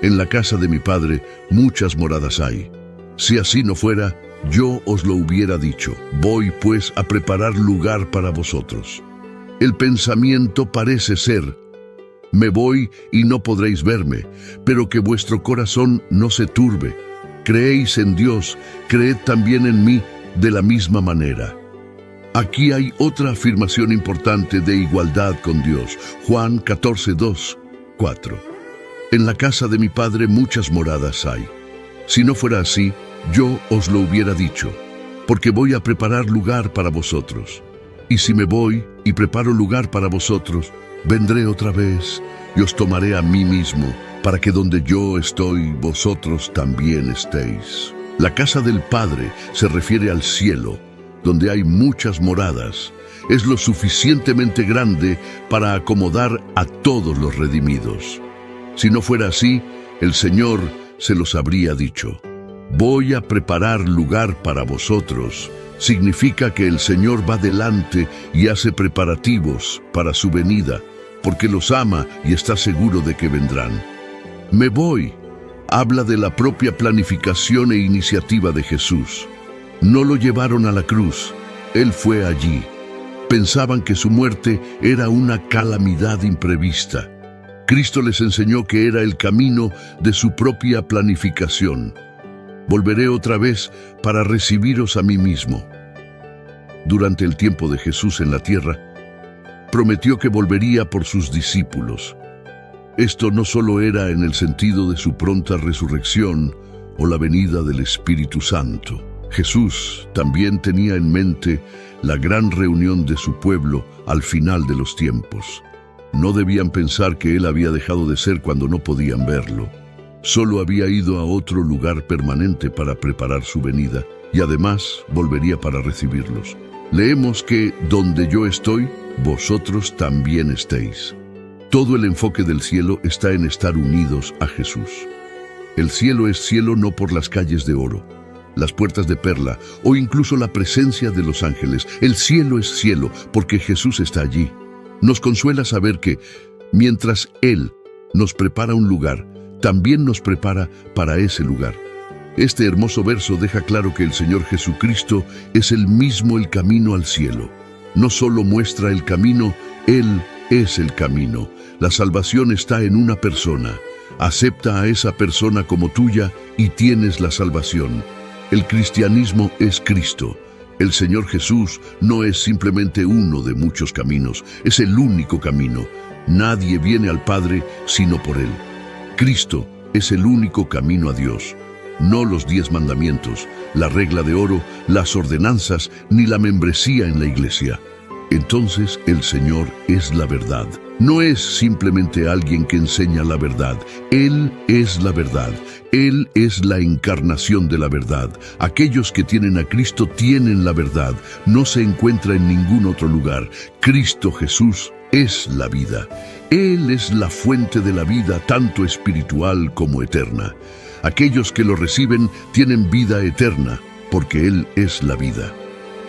En la casa de mi Padre muchas moradas hay. Si así no fuera, yo os lo hubiera dicho. Voy pues a preparar lugar para vosotros. El pensamiento parece ser: me voy y no podréis verme, pero que vuestro corazón no se turbe. Creéis en Dios, creed también en mí de la misma manera. Aquí hay otra afirmación importante de igualdad con Dios. Juan 14, 2, 4. En la casa de mi Padre muchas moradas hay. Si no fuera así, yo os lo hubiera dicho, porque voy a preparar lugar para vosotros. Y si me voy y preparo lugar para vosotros, vendré otra vez y os tomaré a mí mismo, para que donde yo estoy, vosotros también estéis. La casa del Padre se refiere al cielo, donde hay muchas moradas. Es lo suficientemente grande para acomodar a todos los redimidos. Si no fuera así, el Señor se los habría dicho. Voy a preparar lugar para vosotros. Significa que el Señor va delante y hace preparativos para su venida, porque los ama y está seguro de que vendrán. Me voy. Habla de la propia planificación e iniciativa de Jesús. No lo llevaron a la cruz. Él fue allí. Pensaban que su muerte era una calamidad imprevista. Cristo les enseñó que era el camino de su propia planificación. Volveré otra vez para recibiros a mí mismo. Durante el tiempo de Jesús en la tierra, prometió que volvería por sus discípulos. Esto no solo era en el sentido de su pronta resurrección o la venida del Espíritu Santo. Jesús también tenía en mente la gran reunión de su pueblo al final de los tiempos. No debían pensar que Él había dejado de ser cuando no podían verlo. Solo había ido a otro lugar permanente para preparar su venida, y además volvería para recibirlos. Leemos que donde yo estoy, vosotros también estéis. Todo el enfoque del cielo está en estar unidos a Jesús. El cielo es cielo no por las calles de oro, las puertas de perla o incluso la presencia de los ángeles. El cielo es cielo porque Jesús está allí. Nos consuela saber que, mientras Él nos prepara un lugar, también nos prepara para ese lugar. Este hermoso verso deja claro que el Señor Jesucristo es el mismo el camino al cielo. No solo muestra el camino, Él es el camino. La salvación está en una persona. Acepta a esa persona como tuya y tienes la salvación. El cristianismo es Cristo. El Señor Jesús no es simplemente uno de muchos caminos, es el único camino. Nadie viene al Padre sino por Él. Cristo es el único camino a Dios. No los 10 mandamientos, la regla de oro, las ordenanzas, ni la membresía en la iglesia. Entonces el Señor es la verdad. No es simplemente alguien que enseña la verdad. Él es la verdad. Él es la encarnación de la verdad. Aquellos que tienen a Cristo tienen la verdad. No se encuentra en ningún otro lugar. Cristo Jesús es la vida. Él es la fuente de la vida, tanto espiritual como eterna. Aquellos que lo reciben tienen vida eterna, porque Él es la vida.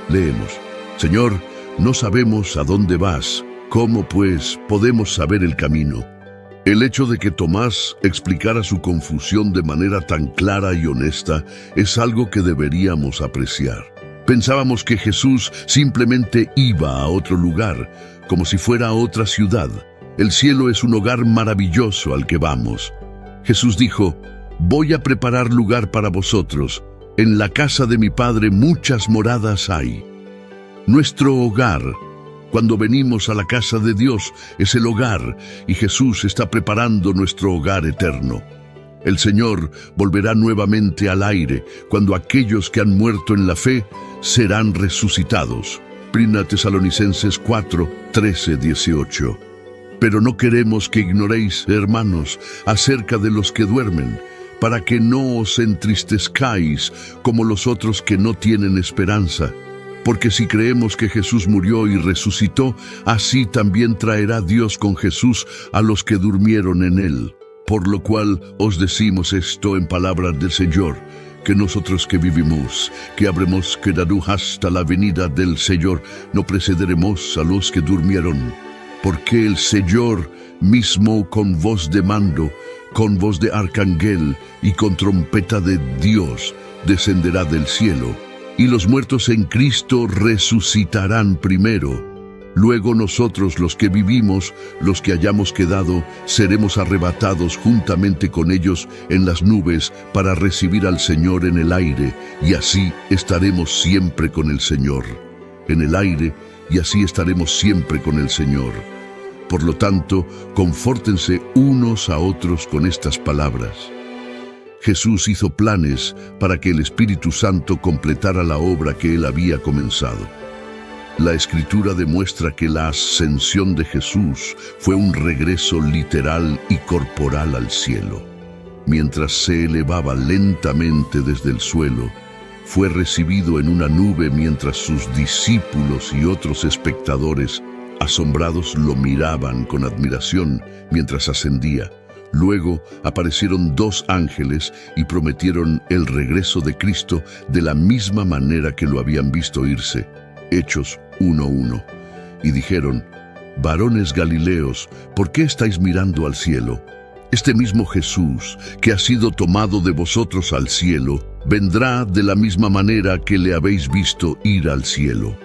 Leemos: Señor, no sabemos a dónde vas. ¿Cómo, pues, podemos saber el camino? El hecho de que Tomás explicara su confusión de manera tan clara y honesta es algo que deberíamos apreciar. Pensábamos que Jesús simplemente iba a otro lugar, como si fuera a otra ciudad. El cielo es un hogar maravilloso al que vamos. Jesús dijo: voy a preparar lugar para vosotros. En la casa de mi Padre muchas moradas hay. Nuestro hogar, cuando venimos a la casa de Dios, es el hogar, y Jesús está preparando nuestro hogar eterno. El Señor volverá nuevamente al aire, cuando aquellos que han muerto en la fe serán resucitados. 1 Tesalonicenses 4, 13, 18. Pero no queremos que ignoréis, hermanos, acerca de los que duermen, para que no os entristezcáis como los otros que no tienen esperanza. Porque si creemos que Jesús murió y resucitó, así también traerá Dios con Jesús a los que durmieron en Él. Por lo cual os decimos esto en palabras del Señor, que nosotros que vivimos, que habremos quedado hasta la venida del Señor, no precederemos a los que durmieron. Porque el Señor mismo con voz de mando, con voz de arcángel y con trompeta de Dios, descenderá del cielo. Y los muertos en Cristo resucitarán primero. Luego nosotros, los que vivimos, los que hayamos quedado, seremos arrebatados juntamente con ellos en las nubes para recibir al Señor en el aire, y así estaremos siempre con el Señor. En el aire, y así estaremos siempre con el Señor. Por lo tanto, confórtense unos a otros con estas palabras. Jesús hizo planes para que el Espíritu Santo completara la obra que él había comenzado. La Escritura demuestra que la ascensión de Jesús fue un regreso literal y corporal al cielo. Mientras se elevaba lentamente desde el suelo, fue recibido en una nube mientras sus discípulos y otros espectadores asombrados lo miraban con admiración mientras ascendía. Luego aparecieron 2 ángeles y prometieron el regreso de Cristo de la misma manera que lo habían visto irse. Hechos 1:1. Y dijeron: varones Galileos, ¿por qué estáis mirando al cielo? Este mismo Jesús, que ha sido tomado de vosotros al cielo, vendrá de la misma manera que le habéis visto ir al cielo.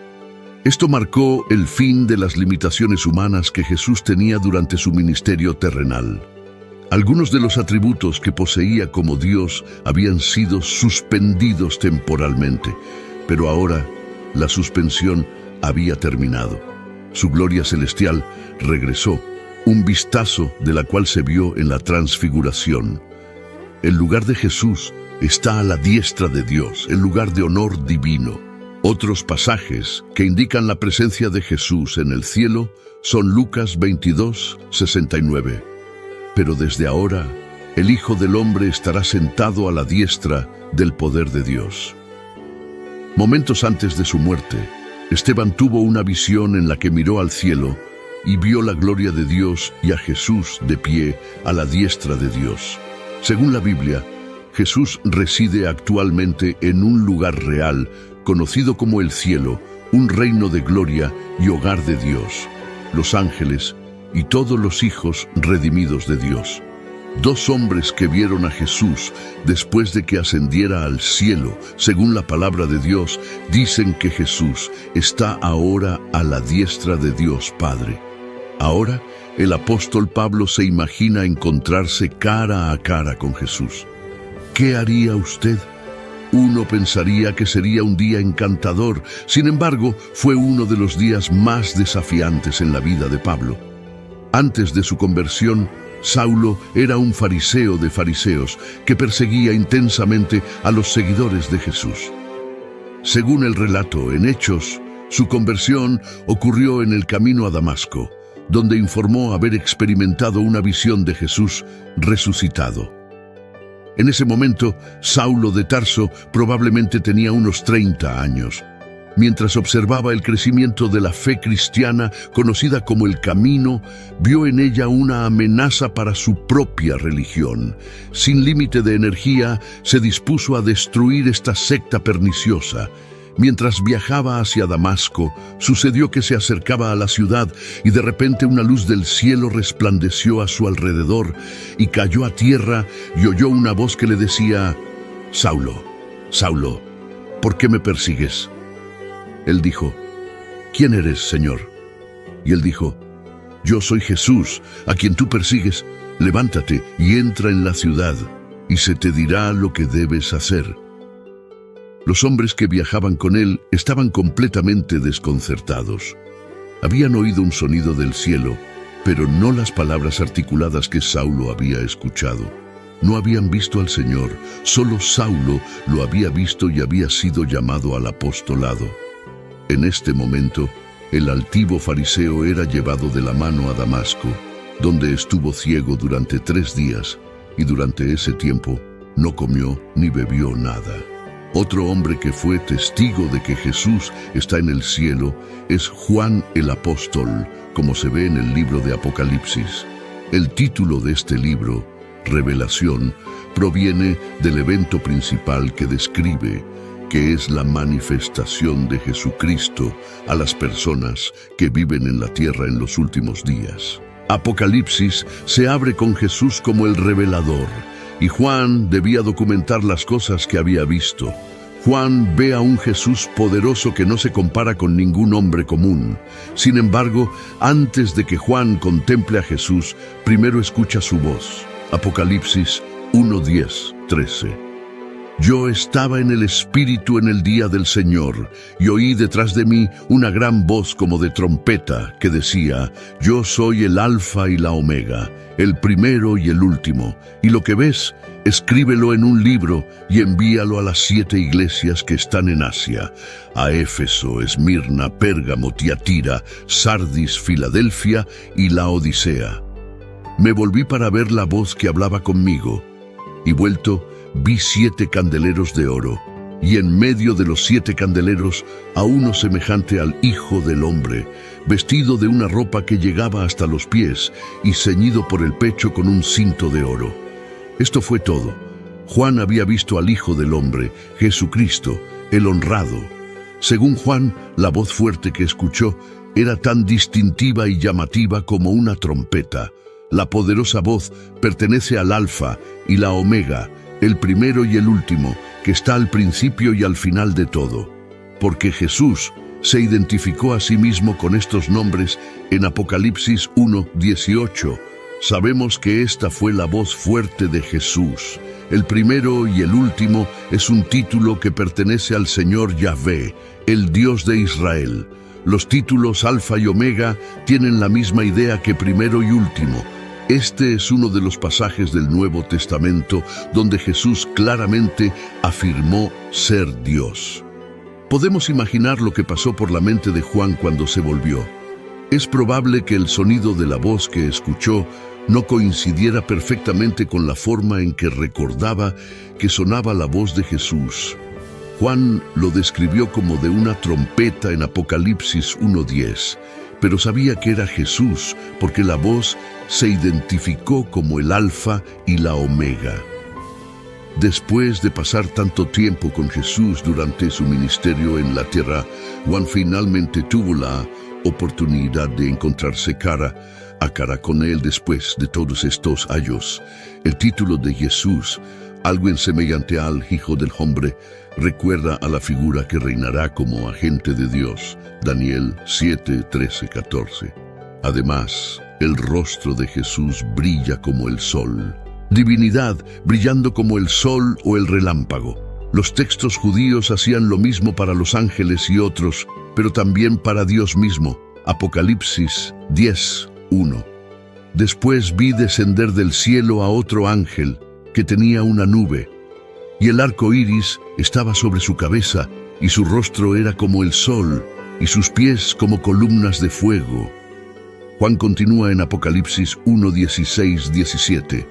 Esto marcó el fin de las limitaciones humanas que Jesús tenía durante su ministerio terrenal. Algunos de los atributos que poseía como Dios habían sido suspendidos temporalmente, pero ahora la suspensión había terminado. Su gloria celestial regresó, un vistazo de la cual se vio en la transfiguración. El lugar de Jesús está a la diestra de Dios, el lugar de honor divino. Otros pasajes que indican la presencia de Jesús en el cielo son Lucas 22:69. Pero desde ahora, el Hijo del Hombre estará sentado a la diestra del poder de Dios. Momentos antes de su muerte, Esteban tuvo una visión en la que miró al cielo y vio la gloria de Dios y a Jesús de pie a la diestra de Dios. Según la Biblia, Jesús reside actualmente en un lugar real, conocido como el cielo, un reino de gloria y hogar de Dios, los ángeles y todos los hijos redimidos de Dios. 2 hombres que vieron a Jesús después de que ascendiera al cielo, según la palabra de Dios, dicen que Jesús está ahora a la diestra de Dios Padre. Ahora, el apóstol Pablo se imagina encontrarse cara a cara con Jesús. ¿Qué haría usted? Uno pensaría que sería un día encantador. Sin embargo, fue uno de los días más desafiantes en la vida de Pablo. Antes de su conversión, Saulo era un fariseo de fariseos que perseguía intensamente a los seguidores de Jesús. Según el relato en Hechos, su conversión ocurrió en el camino a Damasco, donde informó haber experimentado una visión de Jesús resucitado. En ese momento, Saulo de Tarso probablemente tenía unos 30 años. Mientras observaba el crecimiento de la fe cristiana, conocida como el Camino, vio en ella una amenaza para su propia religión. Sin límite de energía, se dispuso a destruir esta secta perniciosa. Mientras viajaba hacia Damasco, sucedió que se acercaba a la ciudad y de repente una luz del cielo resplandeció a su alrededor y cayó a tierra y oyó una voz que le decía: Saulo, Saulo, ¿por qué me persigues? Él dijo: ¿Quién eres, Señor? Y él dijo: Yo soy Jesús, a quien tú persigues. Levántate y entra en la ciudad, y se te dirá lo que debes hacer. Los hombres que viajaban con él estaban completamente desconcertados. Habían oído un sonido del cielo, pero no las palabras articuladas que Saulo había escuchado. No habían visto al Señor, solo Saulo lo había visto y había sido llamado al apostolado. En este momento, el altivo fariseo era llevado de la mano a Damasco, donde estuvo ciego durante 3 días, y durante ese tiempo no comió ni bebió nada. Otro hombre que fue testigo de que Jesús está en el cielo es Juan el Apóstol, como se ve en el libro de Apocalipsis. El título de este libro, Revelación, proviene del evento principal que describe, que es la manifestación de Jesucristo a las personas que viven en la tierra en los últimos días. Apocalipsis se abre con Jesús como el revelador, y Juan debía documentar las cosas que había visto. Juan ve a un Jesús poderoso que no se compara con ningún hombre común. Sin embargo, antes de que Juan contemple a Jesús, primero escucha su voz. Apocalipsis 1:10-13. Yo estaba en el Espíritu en el día del Señor, y oí detrás de mí una gran voz como de trompeta que decía: Yo soy el Alfa y la Omega, el primero y el último, y lo que ves, escríbelo en un libro y envíalo a las 7 iglesias que están en Asia: a Éfeso, Esmirna, Pérgamo, Tiatira, Sardis, Filadelfia y Laodicea. Me volví para ver la voz que hablaba conmigo, y vuelto, vi 7 candeleros de oro, y en medio de los 7 candeleros a uno semejante al Hijo del Hombre, vestido de una ropa que llegaba hasta los pies y ceñido por el pecho con un cinto de oro. Esto fue todo. Juan había visto al Hijo del Hombre, Jesucristo, el honrado. Según Juan, la voz fuerte que escuchó era tan distintiva y llamativa como una trompeta. La poderosa voz pertenece al Alfa y la Omega, el primero y el último, que está al principio y al final de todo. Porque Jesús se identificó a sí mismo con estos nombres en Apocalipsis 1:18. Sabemos que esta fue la voz fuerte de Jesús. El primero y el último es un título que pertenece al Señor Yahvé, el Dios de Israel. Los títulos Alfa y Omega tienen la misma idea que primero y último. Este es uno de los pasajes del Nuevo Testamento donde Jesús claramente afirmó ser Dios. Podemos imaginar lo que pasó por la mente de Juan cuando se volvió. Es probable que el sonido de la voz que escuchó no coincidiera perfectamente con la forma en que recordaba que sonaba la voz de Jesús. Juan lo describió como de una trompeta en Apocalipsis 1:10, pero sabía que era Jesús porque la voz se identificó como el Alfa y la Omega. Después de pasar tanto tiempo con Jesús durante su ministerio en la tierra, Juan finalmente tuvo la oportunidad de encontrarse cara a cara con él después de todos estos años. El título de Jesús, algo en semejante al Hijo del Hombre, recuerda a la figura que reinará como agente de Dios, Daniel 7:13-14. Además, el rostro de Jesús brilla como el sol. Divinidad brillando como el sol o el relámpago. Los textos judíos hacían lo mismo para los ángeles y otros, pero también para Dios mismo. Apocalipsis 10:1. Después vi descender del cielo a otro ángel que tenía una nube, y el arco iris estaba sobre su cabeza, y su rostro era como el sol, y sus pies como columnas de fuego. Juan continúa en Apocalipsis 1:16-17.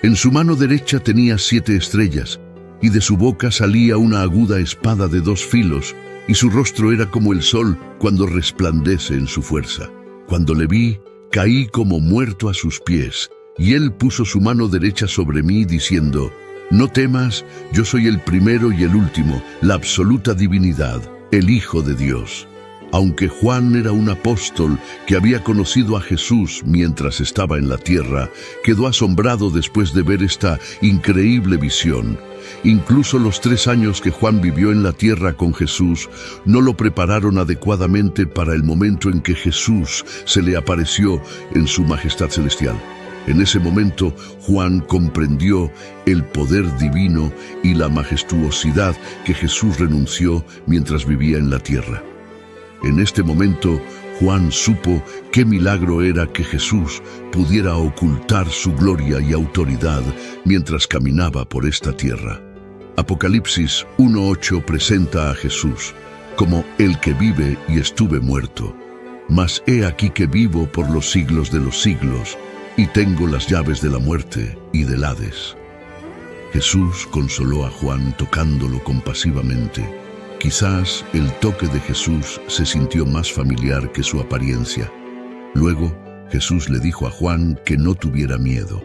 En su mano derecha tenía 7 estrellas, y de su boca salía una aguda espada de 2 filos, y su rostro era como el sol cuando resplandece en su fuerza. Cuando le vi, caí como muerto a sus pies, y él puso su mano derecha sobre mí, diciendo: No temas, yo soy el primero y el último, la absoluta divinidad, el Hijo de Dios. Aunque Juan era un apóstol que había conocido a Jesús mientras estaba en la tierra, quedó asombrado después de ver esta increíble visión. Incluso los 3 años que Juan vivió en la tierra con Jesús no lo prepararon adecuadamente para el momento en que Jesús se le apareció en su majestad celestial. En ese momento, Juan comprendió el poder divino y la majestuosidad que Jesús renunció mientras vivía en la tierra. En este momento, Juan supo qué milagro era que Jesús pudiera ocultar su gloria y autoridad mientras caminaba por esta tierra. Apocalipsis 1:8 presenta a Jesús como el que vive y estuve muerto. Mas he aquí que vivo por los siglos de los siglos, y tengo las llaves de la muerte y del Hades. Jesús consoló a Juan tocándolo compasivamente. Quizás el toque de Jesús se sintió más familiar que su apariencia. Luego, Jesús le dijo a Juan que no tuviera miedo.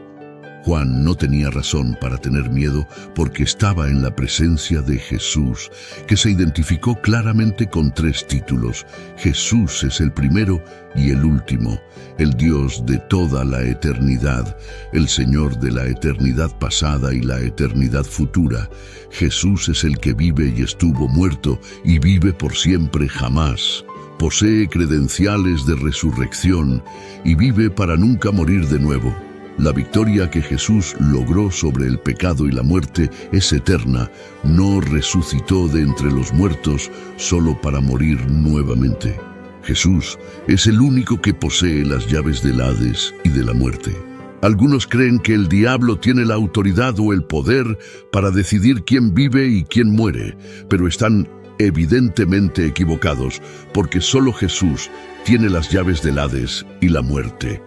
Juan no tenía razón para tener miedo porque estaba en la presencia de Jesús, que se identificó claramente con 3 títulos. Jesús es el primero y el último, el Dios de toda la eternidad, el Señor de la eternidad pasada y la eternidad futura. Jesús es el que vive y estuvo muerto y vive por siempre jamás. Posee credenciales de resurrección y vive para nunca morir de nuevo. La victoria que Jesús logró sobre el pecado y la muerte es eterna. No resucitó de entre los muertos solo para morir nuevamente. Jesús es el único que posee las llaves del Hades y de la muerte. Algunos creen que el diablo tiene la autoridad o el poder para decidir quién vive y quién muere, pero están evidentemente equivocados, porque solo Jesús tiene las llaves del Hades y la muerte.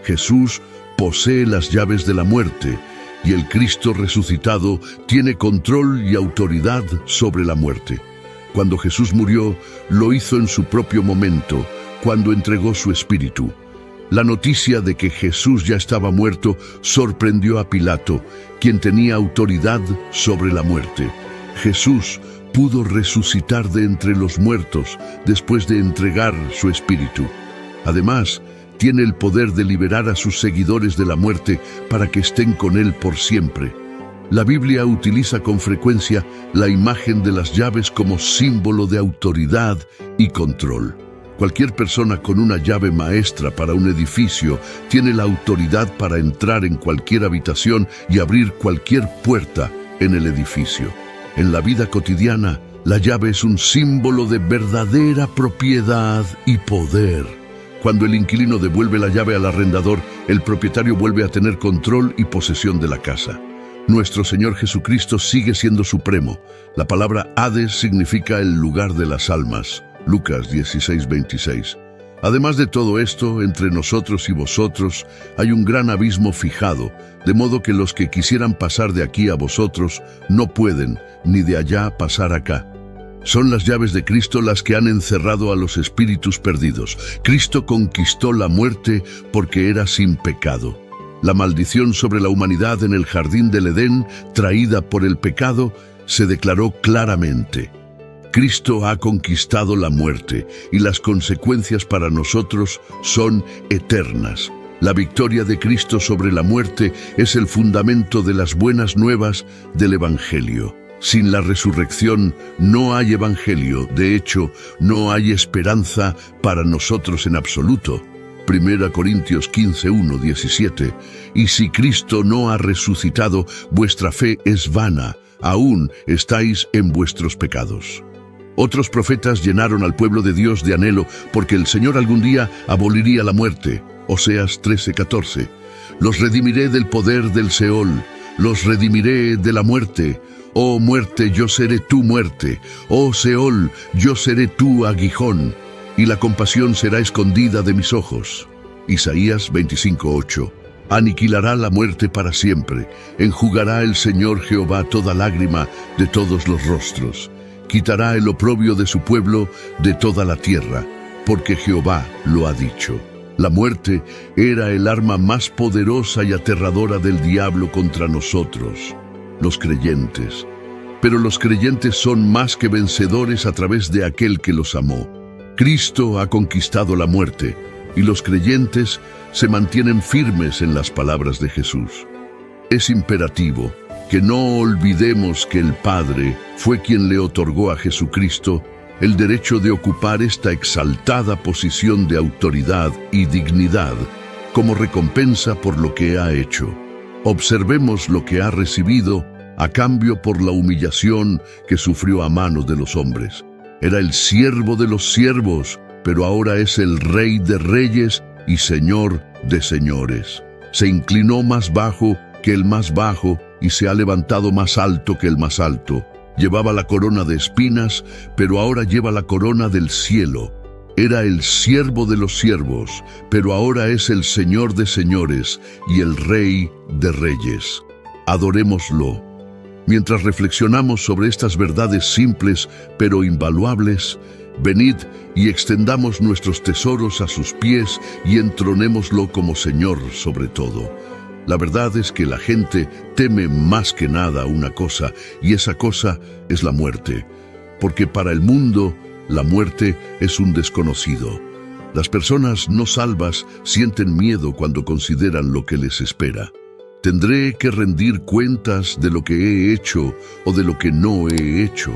Jesús posee las llaves de la muerte, y el Cristo resucitado tiene control y autoridad sobre la muerte. Cuando Jesús murió, lo hizo en su propio momento, cuando entregó su espíritu. La noticia de que Jesús ya estaba muerto sorprendió a Pilato, quien tenía autoridad sobre la muerte. Jesús pudo resucitar de entre los muertos después de entregar su espíritu. Además, tiene el poder de liberar a sus seguidores de la muerte para que estén con Él por siempre. La Biblia utiliza con frecuencia la imagen de las llaves como símbolo de autoridad y control. Cualquier persona con una llave maestra para un edificio tiene la autoridad para entrar en cualquier habitación y abrir cualquier puerta en el edificio. En la vida cotidiana, la llave es un símbolo de verdadera propiedad y poder. Cuando el inquilino devuelve la llave al arrendador, el propietario vuelve a tener control y posesión de la casa. Nuestro Señor Jesucristo sigue siendo supremo. La palabra Hades significa el lugar de las almas. Lucas 16:26. Además de todo esto, entre nosotros y vosotros hay un gran abismo fijado, de modo que los que quisieran pasar de aquí a vosotros no pueden, ni de allá pasar acá. Son las llaves de Cristo las que han encerrado a los espíritus perdidos. Cristo conquistó la muerte porque era sin pecado. La maldición sobre la humanidad en el jardín del Edén, traída por el pecado, se declaró claramente. Cristo ha conquistado la muerte y las consecuencias para nosotros son eternas. La victoria de Cristo sobre la muerte es el fundamento de las buenas nuevas del Evangelio. Sin la resurrección no hay evangelio, de hecho, no hay esperanza para nosotros en absoluto. 1 Corintios 15:1-17. Y si Cristo no ha resucitado, vuestra fe es vana, aún estáis en vuestros pecados. Otros profetas llenaron al pueblo de Dios de anhelo porque el Señor algún día aboliría la muerte. Oseas 13:14. Los redimiré del poder del Seol, los redimiré de la muerte. Oh muerte, yo seré tu muerte. Oh Seol, yo seré tu aguijón. Y la compasión será escondida de mis ojos. Isaías 25:8. Aniquilará la muerte para siempre. Enjugará el Señor Jehová toda lágrima de todos los rostros. Quitará el oprobio de su pueblo de toda la tierra, porque Jehová lo ha dicho. La muerte era el arma más poderosa y aterradora del diablo contra nosotros, los creyentes. Pero los creyentes son más que vencedores a través de aquel que los amó. Cristo ha conquistado la muerte, y los creyentes se mantienen firmes en las palabras de Jesús. Es imperativo que no olvidemos que el Padre fue quien le otorgó a Jesucristo el derecho de ocupar esta exaltada posición de autoridad y dignidad como recompensa por lo que ha hecho. Observemos lo que ha recibido a cambio por la humillación que sufrió a manos de los hombres. Era el siervo de los siervos, pero ahora es el Rey de reyes y Señor de señores. Se inclinó más bajo que el más bajo y se ha levantado más alto que el más alto. Llevaba la corona de espinas, pero ahora lleva la corona del cielo. Era el siervo de los siervos, pero ahora es el Señor de señores y el Rey de reyes. Adorémoslo. Mientras reflexionamos sobre estas verdades simples pero invaluables, venid y extendamos nuestros tesoros a sus pies y entronémoslo como Señor sobre todo. La verdad es que la gente teme más que nada una cosa, y esa cosa es la muerte, porque para el mundo la muerte es un desconocido. Las personas no salvas sienten miedo cuando consideran lo que les espera. ¿Tendré que rendir cuentas de lo que he hecho o de lo que no he hecho?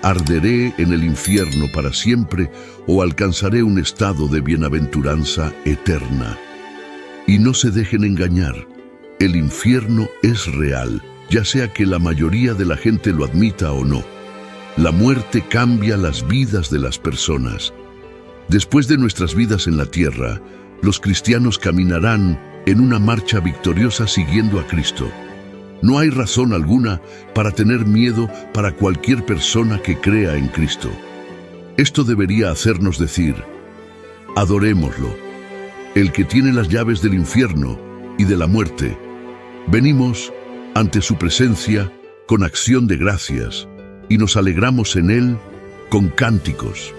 ¿Arderé en el infierno para siempre o alcanzaré un estado de bienaventuranza eterna? Y no se dejen engañar. El infierno es real, ya sea que la mayoría de la gente lo admita o no. La muerte cambia las vidas de las personas. Después de nuestras vidas en la tierra, los cristianos caminarán en una marcha victoriosa siguiendo a Cristo. No hay razón alguna para tener miedo para cualquier persona que crea en Cristo. Esto debería hacernos decir: adorémoslo, el que tiene las llaves del infierno y de la muerte. Venimos ante su presencia con acción de gracias y nos alegramos en él con cánticos.